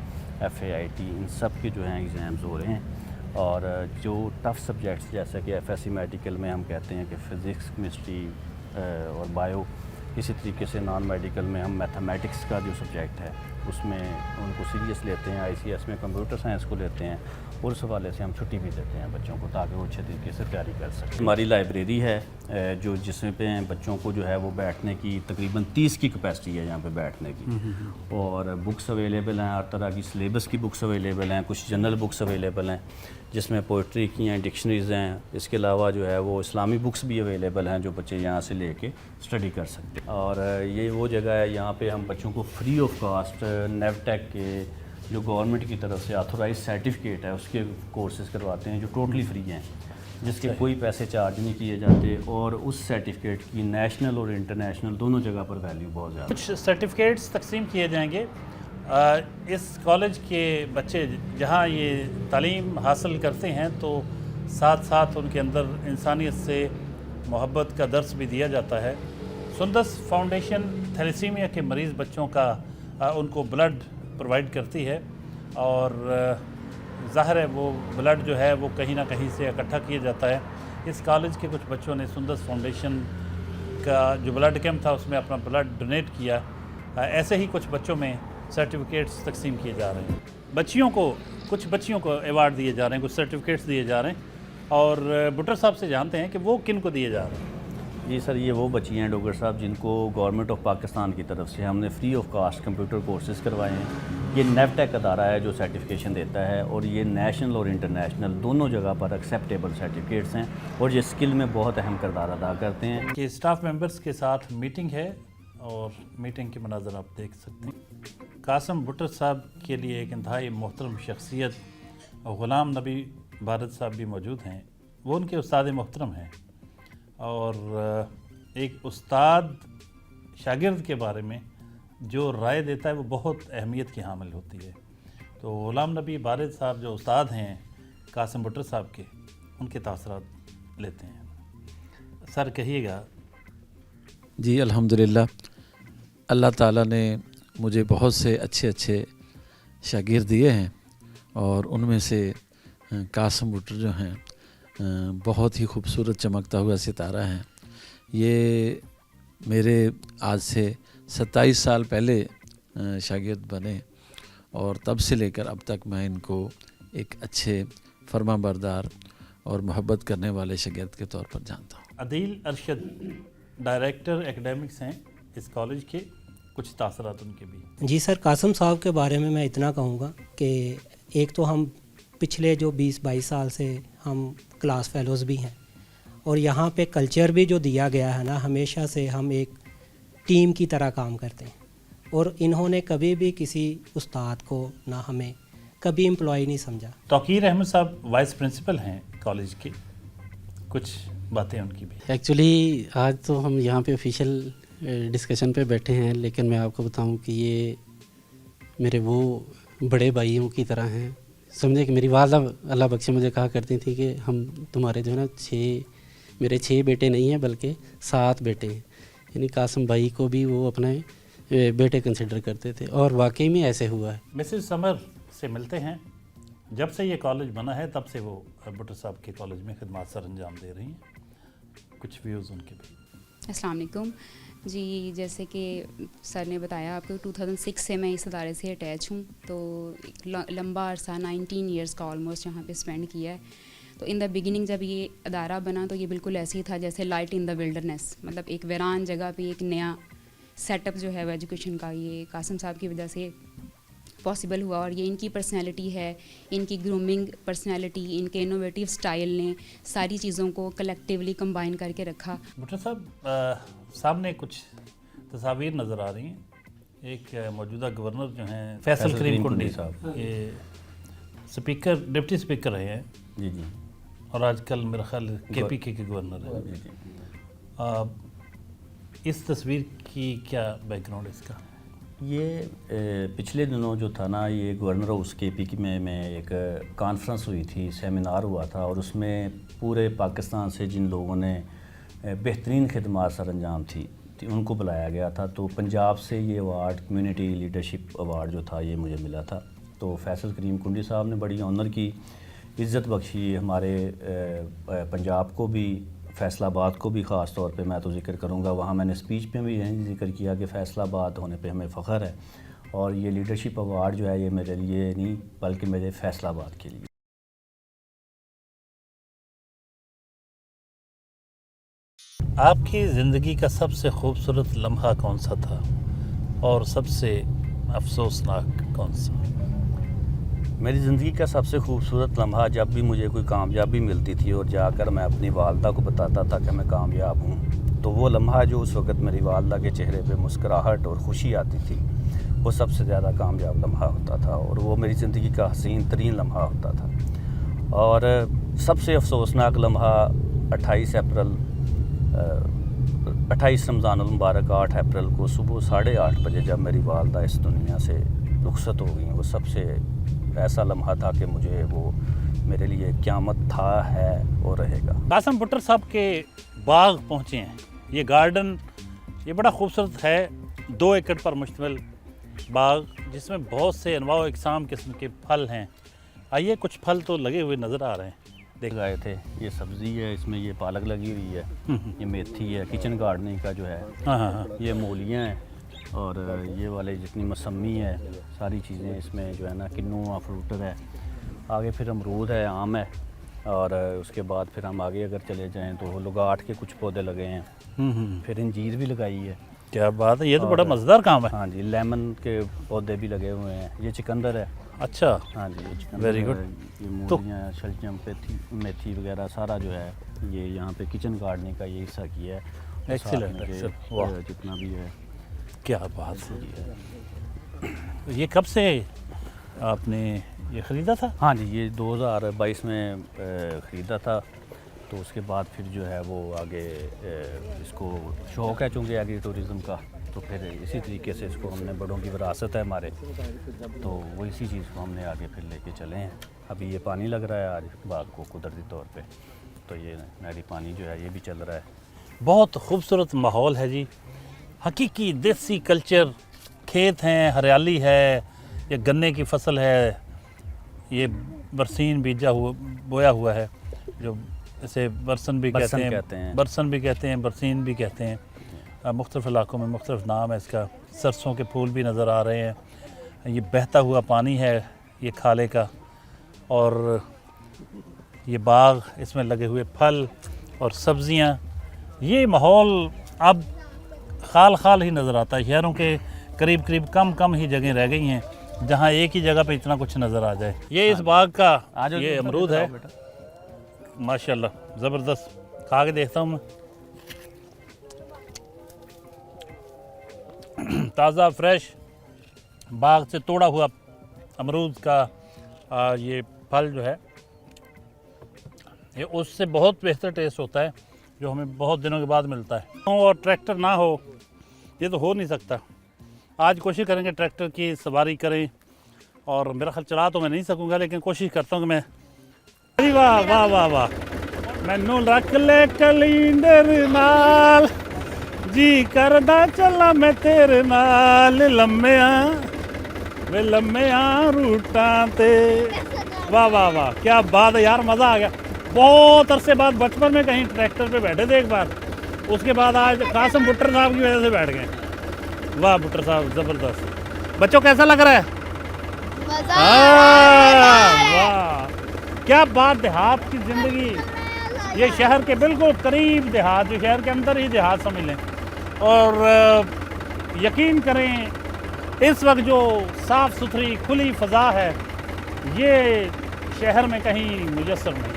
Speaker 2: एफएआईटी, इन सब के जो हैं एग्ज़ाम्स हो रहे हैं। और जो टफ़ सब्जेक्ट्स जैसे कि एफएससी मेडिकल में हम कहते हैं कि फ़िज़िक्स, केमिस्ट्री और बायो, इसी तरीके से नॉन मेडिकल में हम मैथमेटिक्स का जो सब्जेक्ट है उसमें उनको सीरियस लेते हैं, आईसीएस में कंप्यूटर साइंस को लेते हैं, और उस हवाले से हम छुट्टी भी देते हैं बच्चों को ताकि वो अच्छे तरीके से तैयारी कर सकें। हमारी लाइब्रेरी है जो जिसमें पे बच्चों को जो है वो बैठने की तकरीबन 30 की कैपेसिटी है यहाँ पे बैठने की, और बुक्स अवेलेबल हैं, हर तरह की सिलेबस की बुक्स अवेलेबल हैं, कुछ जनरल बुक्स अवेलेबल हैं जिसमें पोइट्री की हैं, डिक्शनरीज़ हैं। इसके अलावा जो है वो इस्लामी बुक्स भी अवेलेबल हैं जो बच्चे यहाँ से लेके स्टडी कर सकते हैं। और ये वो जगह है यहाँ पे हम बच्चों को फ्री ऑफ कास्ट नेवटेक के जो गवर्नमेंट की तरफ से ऑथोराइज सर्टिफिकेट है उसके कोर्सेज़ करवाते हैं जो टोटली फ्री हैं, जिसके कोई पैसे चार्ज नहीं किए जाते, और उस सर्टिफिकेट की नेशनल और इंटरनेशनल दोनों जगह पर वैल्यू बहुत ज़्यादा।
Speaker 1: कुछ सर्टिफिकेट्स तकसीम किए जाएंगे इस कॉलेज के बच्चे जहाँ ये तालीम हासिल करते हैं, तो साथ साथ उनके अंदर इंसानियत से मोहब्बत का दर्स भी दिया जाता है। सुंदस फाउंडेशन थैलेसीमिया के मरीज़ बच्चों का उनको ब्लड प्रोवाइड करती है, और ज़ाहिर है वो ब्लड जो है वो कहीं ना कहीं से इकट्ठा किया जाता है। इस कॉलेज के कुछ बच्चों ने सुंदस फाउंडेशन का जो ब्लड कैंप था उसमें अपना ब्लड डोनेट किया। ऐसे ही कुछ बच्चों में सर्टिफिकेट्स तकसीम किए जा रहे हैं। कुछ बच्चियों को अवार्ड दिए जा रहे हैं, कुछ सर्टिफिकेट्स दिए जा रहे हैं, और भुट्टर साहब से जानते हैं कि वो किन को दिए जा रहे हैं।
Speaker 2: जी सर, ये वो बच्ची हैं डॉक्टर साहब जिनको गवर्नमेंट ऑफ पाकिस्तान की तरफ से हमने free of cost computer courses करवाए हैं। ये नेवटेक अदारा है जो सर्टिफिकेशन देता है, और ये नेशनल और इंटरनेशनल दोनों जगह पर एक्सेप्टेबल सर्टिफिकेट्स हैं, और ये स्किल में बहुत अहम किरदार अदा करते हैं।
Speaker 1: कि स्टाफ मेंबर्स के साथ मीटिंग है, और मीटिंग के मनाज़र आप देख सकते हैं। कासिम भुट्टर साहब के लिए एक इंतहाई मोहतरम शख्सियत ग़ुलाम नबी भारत साहब भी मौजूद हैं। वो उनके उस्ताद मोहतरम हैं, और एक उस्ताद शागिर्द के बारे में जो राय देता है वो बहुत अहमियत की हामिल होती है। तो ग़ुलाम नबी भारत साहब जो उस्ताद हैं कासिम भुट्टर साहब के, उनके तासरात लेते हैं। सर कहिएगा
Speaker 16: جی الحمدللہ، اللہ تعالیٰ نے مجھے بہت سے اچھے شاگرد دیے ہیں، اور ان میں سے قاسم بٹر جو ہیں بہت ہی خوبصورت چمکتا ہوا ستارہ ہیں. یہ میرے آج سے 27 سال پہلے شاگرد بنے، اور تب سے لے کر اب تک میں ان کو ایک اچھے فرما بردار اور محبت کرنے والے شاگرد کے طور پر جانتا ہوں.
Speaker 1: عدیل ارشد ڈائریکٹر ایکڈیمکس ہیں اس کالج کے، کچھ تاثرات ان کے بھی.
Speaker 17: جی سر، قاسم صاحب کے بارے میں اتنا کہوں گا کہ ایک تو ہم پچھلے جو 20-22 سال سے ہم کلاس فیلوز بھی ہیں، اور یہاں پہ کلچر بھی جو دیا گیا ہے نا، ہمیشہ سے ہم ایک ٹیم کی طرح کام کرتے ہیں، اور انہوں نے کبھی بھی کسی استاد کو نہ ہمیں کبھی امپلائی نہیں سمجھا.
Speaker 1: توقیر احمد صاحب وائس پرنسپل ہیں کالج کے، کچھ باتیں ان کی بھی.
Speaker 18: ایکچولی آج تو ہم یہاں پہ آفیشیل ڈسکشن پہ بیٹھے ہیں، لیکن میں آپ کو بتاؤں کہ یہ میرے وہ بڑے بھائیوں کی طرح ہیں. سمجھے کہ میری والدہ اللہ بخشے مجھے کہا کرتی تھی کہ ہم تمہارے جو ہے نا میرے 6 بیٹے نہیں ہیں بلکہ 7 بیٹے ہیں، یعنی قاسم بھائی کو بھی وہ اپنے بیٹے کنسیڈر کرتے تھے، اور واقعی میں ایسے ہوا ہے.
Speaker 1: مسز سمر سے ملتے ہیں. جب سے یہ کالج بنا ہے تب سے وہ بٹر صاحب کے کالج میں خدمات سر انجام دے رہی ہیں، کچھ ویوز ان کے بھی.
Speaker 19: السلام علیکم جی. جیسے کہ سر نے بتایا آپ کو 2006 سے میں اس ادارے سے اٹیچ ہوں، تو ایک لمبا عرصہ 19 ایئرس کا آلموسٹ یہاں پہ اسپینڈ کیا ہے. تو ان دا بگننگ جب یہ ادارہ بنا تو یہ بالکل ایسے ہی تھا جیسے لائٹ ان دا ولڈرنیس، مطلب ایک ویران جگہ پہ ایک نیا سیٹ اپ جو ہے وہ ایجوکیشن کا، یہ قاسم صاحب کی وجہ سے پاسبل ہوا. اور یہ ان کی پرسنالٹی ہے، ان کی گرومنگ پرسنالٹی، ان کے انوویٹیو سٹائل نے ساری چیزوں کو کلیکٹیولی کمبائن کر کے رکھا.
Speaker 1: بٹر صاحب سامنے کچھ تصاویر نظر آ رہی ہیں. ایک موجودہ گورنر جو ہیں فیصل کریم کنڈی صاحب، یہ اسپیکر ڈپٹی اسپیکر رہے ہیں
Speaker 2: جی جی،
Speaker 1: اور آج کل میرا خیال KPK کے گورنر ہیں. اس تصویر کی کیا بیک گراؤنڈ اس کا؟
Speaker 2: یہ پچھلے دنوں جو تھا نا، یہ گورنر ہاؤس KPK میں ایک کانفرنس ہوئی تھی، سیمینار ہوا تھا، اور اس میں پورے پاکستان سے جن لوگوں نے بہترین خدمات سر انجام تھی ان کو بلایا گیا تھا. تو پنجاب سے یہ ایوارڈ کمیونٹی لیڈرشپ ایوارڈ جو تھا یہ مجھے ملا تھا. تو فیصل کریم کنڈی صاحب نے بڑی آنر کی، عزت بخشی ہمارے پنجاب کو بھی، فیصل آباد کو بھی. خاص طور پہ میں تو ذکر کروں گا، وہاں میں نے اسپیچ پہ بھی ذکر کیا کہ فیصل آباد ہونے پہ ہمیں فخر ہے، اور یہ لیڈرشپ ایوارڈ جو ہے یہ میرے لیے نہیں بلکہ میرے فیصل آباد کے لیے.
Speaker 1: آپ کی زندگی کا سب سے خوبصورت لمحہ کون سا تھا اور سب سے افسوسناک کون سا؟
Speaker 2: میری زندگی کا سب سے خوبصورت لمحہ جب بھی مجھے کوئی کامیابی ملتی تھی اور جا کر میں اپنی والدہ کو بتاتا تھا کہ میں کامیاب ہوں، تو وہ لمحہ جو اس وقت میری والدہ کے چہرے پہ مسکراہٹ اور خوشی آتی تھی، وہ سب سے زیادہ کامیاب لمحہ ہوتا تھا، اور وہ میری زندگی کا حسین ترین لمحہ ہوتا تھا. اور سب سے افسوسناک لمحہ 28 رمضان المبارک 8 اپریل کو صبح 8:30 بجے جب میری والدہ اس دنیا سے رخصت ہو گئیں. وہ سب سے ایسا لمحہ تھا کہ مجھے وہ میرے لیے قیامت تھا، ہے اور رہے گا.
Speaker 1: قاسم بٹر صاحب کے باغ پہنچے ہیں. یہ گارڈن یہ بڑا خوبصورت ہے، 2 ایکڑ پر مشتمل باغ جس میں بہت سے انواع و اقسام قسم کے پھل ہیں. آئیے کچھ پھل تو لگے ہوئے نظر آ رہے ہیں.
Speaker 2: دیکھ گئے تھے یہ سبزی ہے، اس میں یہ پالک لگی ہوئی ہے، یہ میتھی ہے، کچن گارڈننگ کا جو ہے، یہ مولیاں ہیں، اور یہ والے جتنی مسمی ہے ساری چیزیں اس میں جو ہے نا، کنوا فروٹر ہے، آگے پھر امرود ہے، آم ہے، اور اس کے بعد پھر ہم آگے اگر چلے جائیں تو لگاٹ کے کچھ پودے لگے ہیں، پھر انجیر بھی لگائی ہے.
Speaker 1: کیا بات ہے، یہ تو بڑا مزیدار کام ہے.
Speaker 2: ہاں جی، لیمن کے پودے بھی لگے ہوئے ہیں. یہ چکندر ہے.
Speaker 1: اچھا،
Speaker 2: ہاں جی، یہ چکندر
Speaker 1: ویری گڈ.
Speaker 2: یہ مولیاں، شلجم، میتھی وغیرہ سارا جو ہے یہ یہاں پہ کچن گارڈننگ کا یہ حصہ کیا ہے.
Speaker 1: ایکسیلنٹ،
Speaker 2: جتنا بھی ہے.
Speaker 1: کیا بات ہے. یہ کب سے آپ نے یہ خریدا تھا؟
Speaker 2: ہاں جی، یہ 2022 میں خریدا تھا. تو اس کے بعد پھر جو ہے وہ آگے اس کو شوق ہے چونکہ ایگری ٹورزم کا، تو پھر اسی طریقے سے اس کو ہم نے، بڑوں کی وراثت ہے ہمارے، تو وہ اسی چیز کو ہم نے آگے پھر لے کے چلے ہیں. ابھی یہ پانی لگ رہا ہے آج باغ کو قدرتی طور پہ، تو یہ نہری پانی جو ہے یہ بھی چل رہا ہے.
Speaker 1: बहुत खूबसूरत माहौल है जी, हकीकी देसी कल्चर, खेत हैं, हरियाली है, ये गन्ने की फसल है, ये बरसीन बीजा हुआ बोया हुआ है, जो इसे बरसन भी कहते हैं, बरसन भी कहते हैं, बरसीन भी कहते हैं। मुख्तलिफ इलाकों में मुख्तलिफ नाम है इसका। सरसों के फूल भी नज़र आ रहे हैं, ये बहता हुआ पानी है ये खाले का, और ये बाग, इसमें लगे हुए फल और सब्ज़ियाँ, ये माहौल अब खाल खाल ही नज़र आता है। शहरों के करीब करीब कम ही जगह रह गई हैं जहाँ एक ही जगह पे इतना कुछ नज़र आ जाए। ये इस बाग का ये अमरूद है, माशाल्लाह ज़बरदस्त। खा के देखता हूँ मैं, ताज़ा फ्रेश बाग से तोड़ा हुआ अमरूद का ये फल जो है, ये उससे बहुत बेहतर टेस्ट होता है जो हमें बहुत दिनों के बाद मिलता है। और ट्रैक्टर ना हो ये तो हो नहीं सकता। आज कोशिश करेंगे ट्रैक्टर की सवारी करें, और मेरा ख्याल चला तो मैं नहीं सकूंगा, लेकिन कोशिश करता हूँ कि मैं। अरे वाह वाह वाह वाह, मैनू रख ले कलिंदर नाल, जी करदा चला मैं तेरे नाल, लम्मिया रूटां ते। वाह वाह वाह, क्या बात है यार, मज़ा आ गया। बहुत अरसे बाद बचपन में कहीं ट्रैक्टर पे बैठे थे एक बार, उसके बाद आज कासम भुट्टर साहब की वजह से बैठ गए। वाह भुट्टर साहब ज़बरदस्त। बच्चों कैसा लग रहा है? वाह क्या बात, देहात की ज़िंदगी, ये शहर के बिल्कुल करीब देहात, जो शहर के अंदर ही देहात समझ लें। और यकीन करें इस वक्त जो साफ़ सुथरी खुली फ़ज़ा है, ये शहर में कहीं मुयस्सर नहीं।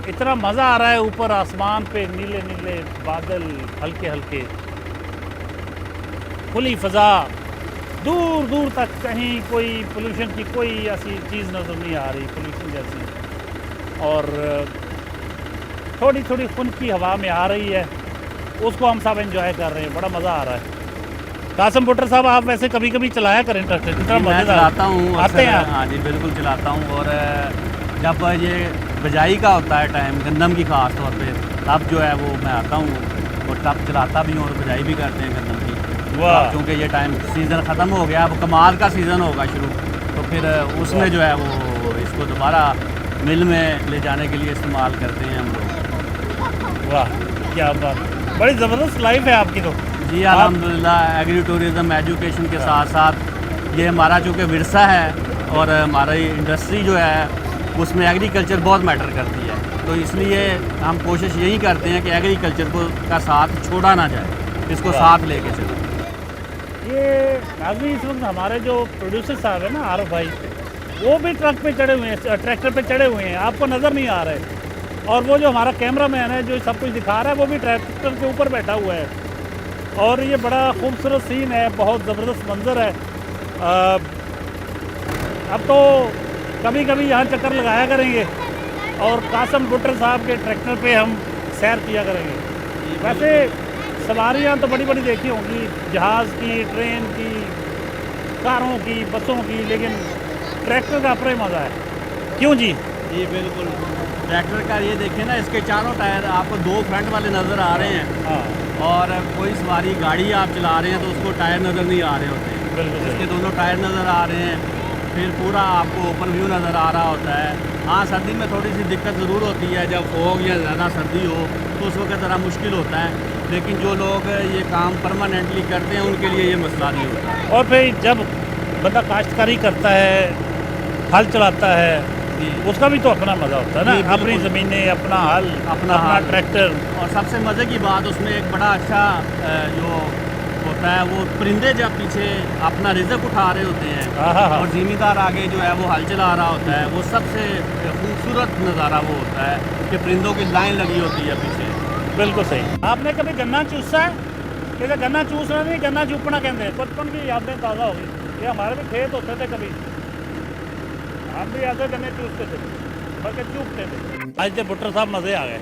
Speaker 1: इतना मज़ा आ रहा है, ऊपर आसमान पे नीले नीले बादल, हल्के हल्के, खुली फ़ज़ा, दूर दूर तक कहीं कोई पोल्यूशन की कोई ऐसी चीज़ नज़र नहीं आ रही, पोल्यूशन जैसी। और थोड़ी थोड़ी खुनकी हवा में आ रही है, उसको हम सब एंजॉय कर रहे हैं, बड़ा मज़ा आ रहा है। कासम भुट्टर साहब, आप वैसे कभी कभी चलाया करें ट्रैक्टर, कितना
Speaker 2: मैं चलाता हूँ,
Speaker 1: आते हैं?
Speaker 2: हाँ जी बिल्कुल चलाता हूँ। और जब ये बिजाई का होता है टाइम, गंदम की ख़ास तौर पे, तब जो है वो मैं आता हूँ और तब चलाता भी हूँ और बिजाई भी करते हैं गंदम की। क्योंकि ये टाइम सीज़न ख़त्म हो गया, अब कमाल का सीज़न होगा शुरू, तो फिर उसमें जो है वो इसको दोबारा मिल में ले जाने के लिए इस्तेमाल करते हैं हम लोग।
Speaker 1: वाह क्या बात, बड़ी ज़बरदस्त लाइफ है आपकी तो।
Speaker 2: जी अल्हम्दुलिल्लाह, एग्री टूरिज़म एजुकेशन के साथ साथ ये हमारा चूँकि विरसा है, और हमारी इंडस्ट्री जो है उसमें एग्रीकल्चर बहुत मैटर करती है, तो इसलिए हम कोशिश यही करते हैं कि एग्रीकल्चर को का साथ छोड़ा ना जाए, इसको साथ लेके चलें।
Speaker 1: ये आदमी इस वक्त हमारे जो प्रोड्यूसर साहब है ना, आरफ भाई, वो भी ट्रक पे चढ़े हुए हैं, ट्रैक्टर पे चढ़े हुए हैं, आपको नज़र नहीं आ रहे। और वो जो हमारा कैमरा मैन है जो सब कुछ दिखा रहा है, वो भी ट्रैक्टर के ऊपर बैठा हुआ है। और ये बड़ा खूबसूरत सीन है, बहुत ज़बरदस्त मंज़र है। अब तो कभी कभी यहाँ चक्कर लगाया करेंगे और कासम भुट्टर साहब के ट्रैक्टर पे हम सैर किया करेंगे। वैसे सवारियाँ तो बड़ी बड़ी देखी होंगी, जहाज़ की, ट्रेन की, कारों की, बसों की, लेकिन ट्रैक्टर का अपना मज़ा है। क्यों जी?
Speaker 2: जी बिल्कुल, ट्रैक्टर का ये देखिए ना, इसके चारों टायर आपको दो फ्रंट वाले नज़र आ रहे हैं, और कोई सवारी गाड़ी आप चला रहे हैं तो उसको टायर नज़र नहीं आ रहे होते हैं, बिल्कुल इसके दोनों टायर नज़र आ रहे हैं, फिर पूरा आपको ओपन व्यू नज़र आ रहा होता है। हाँ, सर्दी में थोड़ी सी दिक्कत ज़रूर होती है, जब फोग या ज़्यादा सर्दी हो तो उस वक्त ज़रा मुश्किल होता है, लेकिन जो लोग ये काम परमानेंटली करते हैं उनके लिए ये मसला नहीं होता।
Speaker 1: और फिर जब बंदा काश्तकारी करता है, हल चलाता है, उसका भी तो अपना मज़ा होता है ना, अपनी ज़मीनें, अपना हल, अपना ट्रैक्टर।
Speaker 2: और सबसे मज़े की बात उसमें एक बड़ा अच्छा जो होता है, वो परिंदे जब पीछे अपना रिज़्क उठा रहे होते हैं और ज़मींदार आगे जो है वो हल चला रहा होता है, वो सबसे खूबसूरत नज़ारा वो होता है कि परिंदों की लाइन लगी होती है पीछे।
Speaker 1: बिल्कुल सही। आपने कभी गन्ना चूसा है? कहते गन्ना चूसना नहीं, गन्ना चूपना कहते हैं। बचपन की यादें ताज़ा हो गई। ये हमारे भी खेत होते थे, कभी हम भी ऐसे गन्ने चूसते थे, बल्कि चूपते थे। आज तो भुट्टर साहब मज़े आ गए,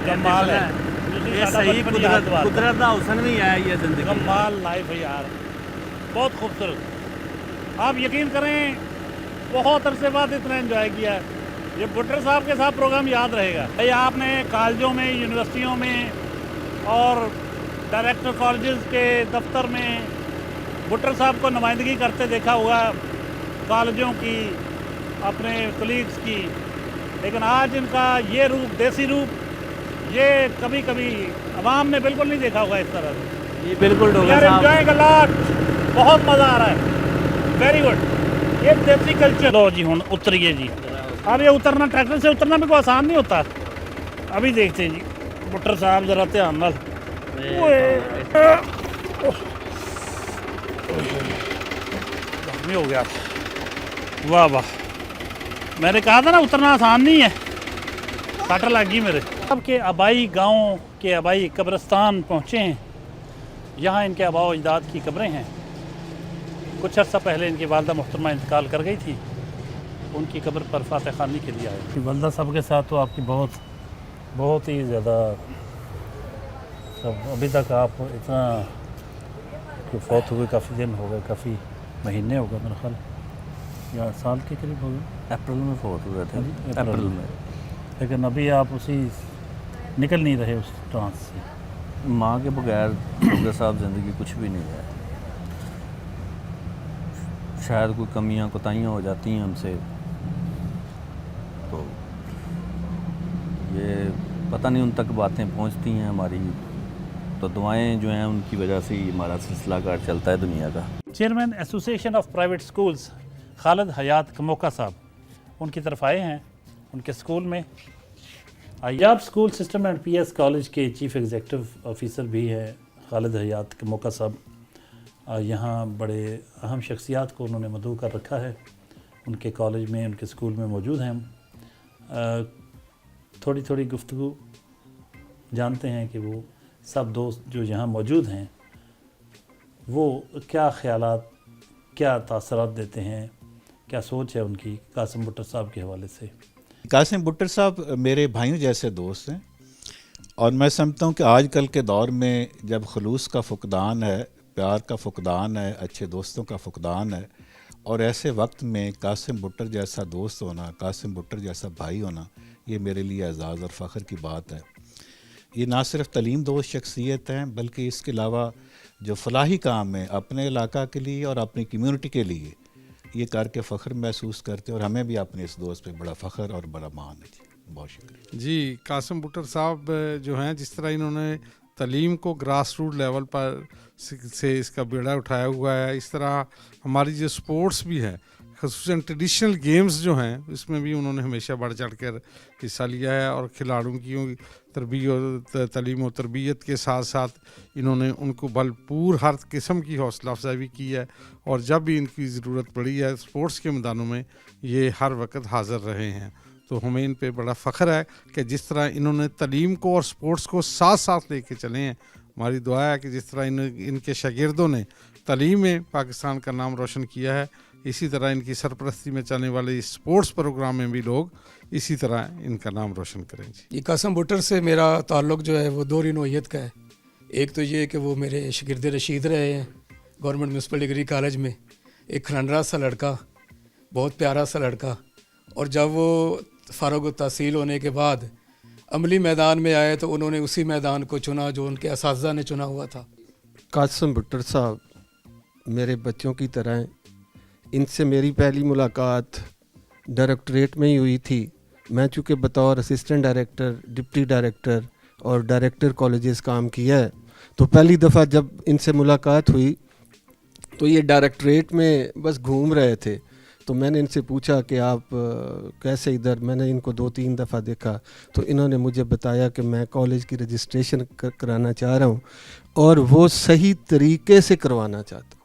Speaker 1: कमाल है।
Speaker 2: ये सही कुदरत का हुस्न भी है, ये ज़िंदगी
Speaker 1: कमाल लाइफ है यार, बहुत खूबसूरत। आप यकीन करें बहुत अरसे बाद इतना एंजॉय किया है। ये भुट्टर साहब के साथ प्रोग्राम याद रहेगा। भाई आपने कॉलेजों में, यूनिवर्सिटियों में और डायरेक्टर कॉलेजेस के दफ्तर में भुट्टर साहब को नुमाइंदगी करते देखा हुआ, कॉलेजों की, अपने कलीग्स की, लेकिन आज इनका ये रूप, देसी रूप, ये कभी कभी अवाम ने बिल्कुल नहीं देखा होगा इस तरह से।
Speaker 2: ये बिल्कुल
Speaker 1: एंजॉयिंग अ लॉट, बहुत मज़ा आ रहा है, वेरी गुड। ये देसी कल्चर। लो जी हुन उतरिए जी। अब ये उतरना, ट्रैक्टर से उतरना भी कोई आसान नहीं होता। अभी देखते हैं जी भुट्टर साहब ज़रा ध्यान नाल। हो गया, वाह वाह, मैंने कहा था ना उतरना आसान नहीं है, सट लग गई मेरे। अब के आबाई गाँव के आबाई कब्रिस्तान पहुँचे हैं। यहाँ इनके आबा व अजदाद की कब्रें हैं। कुछ अर्सा पहले इनकी वालदा मुहतरमा इंतकाल कर गई थी, उनकी कब्र पर फातह खानी के लिए आए। वालदा साहब के साथ तो आपकी बहुत ही ज़्यादा सब, अभी तक आप इतना कि फौत हुए काफ़ी दिन हो गए, काफ़ी महीने हो गए मेरा ख्याल, या साल के करीब हो गए।
Speaker 2: अप्रैल में फौत हुए थे,
Speaker 1: अप्रैल में। लेकिन अभी आप उसी निकल नहीं रहे उस ट्रांस से।
Speaker 2: माँ के बगैर डॉक्टर साहब ज़िंदगी कुछ भी नहीं है। शायद कोई कमियाँ कोताहियाँ हो जाती हैं हमसे, तो ये पता नहीं उन तक बातें पहुँचती हैं हमारी, तो दुआएं जो हैं उनकी वजह से ही हमारा सिलसिलाकार चलता है दुनिया का।
Speaker 1: Chairman association of private schools Khalid Hayat Kamoka साहब उनकी तरफ आए हैं, उनके स्कूल में। अय्याब school system and PS college के चीफ एग्जीक्यूटिव ऑफिसर भी है खालिद हयात कमोका साहब। यहाँ बड़े अहम शख्सियात को उन्होंने मदऊ कर रखा है, उनके कॉलेज में, उनके स्कूल में मौजूद हैं हम। थोड़ी थोड़ी गुफ्तगू जानते हैं कि वो सब दोस्त जो यहाँ मौजूद हैं वो क्या ख्यालात, क्या तासरात देते हैं, क्या सोच है उनकी कासिम भुट्टर साहब के हवाले से।
Speaker 20: कासिम भुट्टर साहब मेरे भाइयों जैसे दोस्त हैं, और मैं समझता हूँ कि आजकल के दौर में जब खलूस का फुकदान है, प्यार का फुकदान है, अच्छे दोस्तों का फुकदान है, और ऐसे वक्त में कासिम भुट्टर जैसा दोस्त होना, कासिम भुट्टर जैसा भाई होना, ये मेरे लिए एजाज़ और फ़ख्र की बात है। ये ना सिर्फ तलीम दोस्त शख्सियत हैं, बल्कि इसके अलावा जो फलाही काम है अपने इलाका के लिए और अपनी कम्यूनिटी के लिए, ये करके फ़ख्र महसूस करते हैं, और हमें भी अपने इस दोस्त पे बड़ा फ़ख्र और बड़ा मान है जी। बहुत शुक्रिया
Speaker 21: जी। कासिम भुट्टर साहब जो हैं, जिस तरह इन्होंने तलीम को ग्रास रूट लेवल पर से इसका बेड़ा उठाया हुआ है, इस तरह हमारी जो स्पोर्ट्स भी है, ख़ुसूसन ट्रेडिशनल गेम्स जो हैं, इसमें भी उन्होंने हमेशा बढ़ चढ़ कर हिस्सा लिया है, और खिलाड़ियों की तरबियत, तलीम और तरबियत के साथ साथ इन्होंने उनको भरपूर हर किस्म की हौसला अफजाई भी की है, और जब भी इनकी ज़रूरत पड़ी है स्पोर्ट्स के मैदानों में ये हर वक्त हाज़िर रहे हैं। तो हमें इन पे बड़ा फ़ख्र है कि जिस तरह इन्होंने तलीम को और स्पोर्ट्स को साथ साथ लेके चले हैं। हमारी दुआ है कि जिस तरह इनके शागिर्दों ने तलीम में पाकिस्तान का नाम रोशन किया है, इसी तरह इनकी सरपरस्ती में चलने वाले इस स्पोर्ट्स प्रोग्राम में भी लोग इसी तरह इनका नाम रोशन करें।
Speaker 22: जी, कासिम भुट्टर से मेरा ताल्लुक़ जो है वो दो नोयत का है। एक तो ये कि वो मेरे शागिर्द रशीद रहे हैं गवर्नमेंट म्यूनसिपल डिग्री कॉलेज में, एक खनंडरा सा लड़का, बहुत प्यारा सा लड़का, और जब वो फ़ारुक़ तहसील होने के बाद अमली मैदान में आए तो उन्होंने उसी मैदान को चुना जो उनके असातिज़ा ने चुना हुआ था।
Speaker 23: कासिम भुट्टर साहब मेरे बच्चों की तरह हैं। इनसे मेरी पहली मुलाकात डायरेक्टरेट में ही हुई थी। मैं चूँकि बतौर असिस्टेंट डायरेक्टर, डिप्टी डायरेक्टर और डायरेक्टर कॉलेजेस काम किया है, तो पहली दफ़ा जब इनसे मुलाकात हुई तो ये डायरेक्टरेट में बस घूम रहे थे। तो मैंने इनसे पूछा कि आप कैसे इधर, मैंने इनको 2-3 दफ़ा देखा, तो इन्होंने मुझे बताया कि मैं कॉलेज की रजिस्ट्रेशन कराना चाह रहा हूँ और वो सही तरीके से करवाना चाहता हूँ।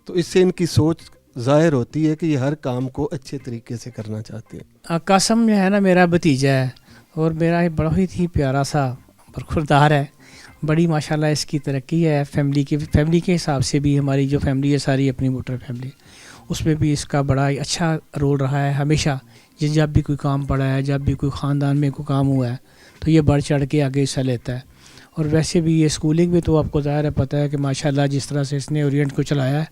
Speaker 23: तो इससे इनकी सोच ज़ाहिर होती है कि ये हर काम को अच्छे तरीके से करना चाहते हैं।
Speaker 24: कासिम जो है ना मेरा भतीजा है, और मेरा बड़ा ही प्यारा सा बरखुरदार है। बड़ी माशाल्लाह इसकी तरक्की है। फैमिली के हिसाब से भी हमारी जो फैमिली है सारी अपनी भुट्टर फैमिली, उसमें भी इसका बड़ा ही अच्छा रोल रहा है। हमेशा जब भी कोई काम पड़ा है, जब भी कोई ख़ानदान में कोई काम हुआ है, तो ये बढ़ चढ़ के आगे हिस्सा लेता है। और वैसे भी ये स्कूलिंग में तो आपको ज़ाहिर है पता है कि माशाल्लाह जिस तरह से इसने ओरिएंट को चलाया है,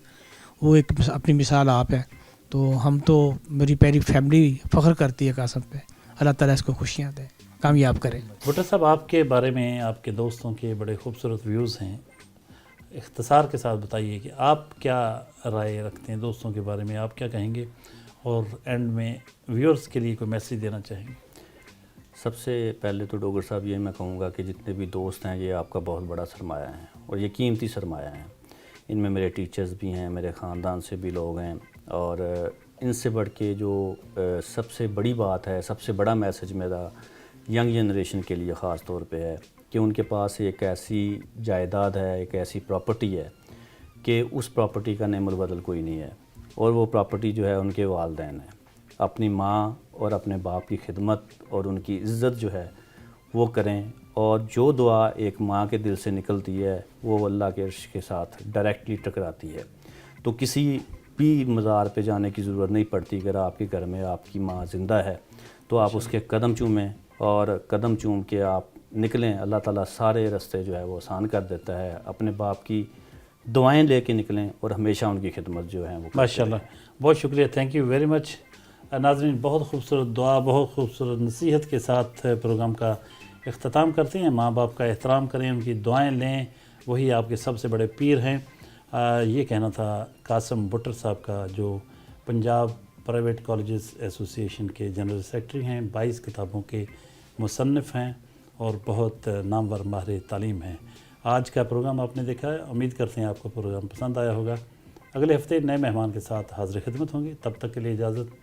Speaker 24: वो एक अपनी मिसाल आप है। تو ہم تو میری پیاری فیملی فخر کرتی ہے قاسم پہ. اللہ تعالیٰ اس کو خوشیاں دے, کامیاب کرے.
Speaker 1: بھٹر صاحب, آپ کے بارے میں آپ کے دوستوں کے بڑے خوبصورت ویوز ہیں, اختصار کے ساتھ بتائیے کہ آپ کیا رائے رکھتے ہیں دوستوں کے بارے میں, آپ کیا کہیں گے, اور اینڈ میں ویورز کے لیے کوئی میسیج دینا چاہیں گے؟
Speaker 2: سب سے پہلے تو ڈوگر صاحب یہ میں کہوں گا کہ جتنے بھی دوست ہیں یہ آپ کا بہت بڑا سرمایہ ہیں, اور یہ قیمتی سرمایہ ہیں. ان میں میرے ٹیچرز بھی ہیں, میرے خاندان سے بھی لوگ ہیں, اور ان سے بڑھ کے جو سب سے بڑی بات ہے, سب سے بڑا میسیج میرا ینگ جنریشن کے لیے خاص طور پہ ہے کہ ان کے پاس ایک ایسی جائیداد ہے, ایک ایسی پراپرٹی ہے کہ اس پراپرٹی کا نعم البدل کوئی نہیں ہے, اور وہ پراپرٹی جو ہے ان کے والدین ہیں. اپنی ماں اور اپنے باپ کی خدمت اور ان کی عزت جو ہے وہ کریں, اور جو دعا ایک ماں کے دل سے نکلتی ہے وہ اللہ کے عرش کے ساتھ ڈائریکٹلی ٹکراتی ہے. تو کسی بھی مزار پہ جانے کی ضرورت نہیں پڑتی. اگر آپ کے گھر میں آپ کی ماں زندہ ہے تو آپ اس کے قدم چومیں, اور قدم چوم کے آپ نکلیں. اللہ تعالیٰ سارے راستے جو ہے وہ آسان کر دیتا ہے. اپنے باپ کی دعائیں لے کے نکلیں اور ہمیشہ ان کی خدمت جو ہے وہ.
Speaker 1: ماشاء اللہ, بہت شکریہ, تھینک یو ویری مچ. ناظرین, بہت خوبصورت دعا, بہت خوبصورت نصیحت کے ساتھ پروگرام کا اختتام کرتے ہیں. ماں باپ کا احترام کریں, ان کی دعائیں لیں, وہی آپ کے سب سے بڑے پیر ہیں. یہ کہنا تھا قاسم بھٹر صاحب کا, جو پنجاب پرائیویٹ کالجز ایسوسی ایشن کے جنرل سیکرٹری ہیں, 22 کتابوں کے مصنف ہیں, اور بہت نامور ماہر تعلیم ہیں. آج کا پروگرام آپ نے دیکھا ہے, امید کرتے ہیں آپ کو پروگرام پسند آیا ہوگا. اگلے ہفتے نئے مہمان کے ساتھ حاضر خدمت ہوں گے. تب تک کے لیے اجازت.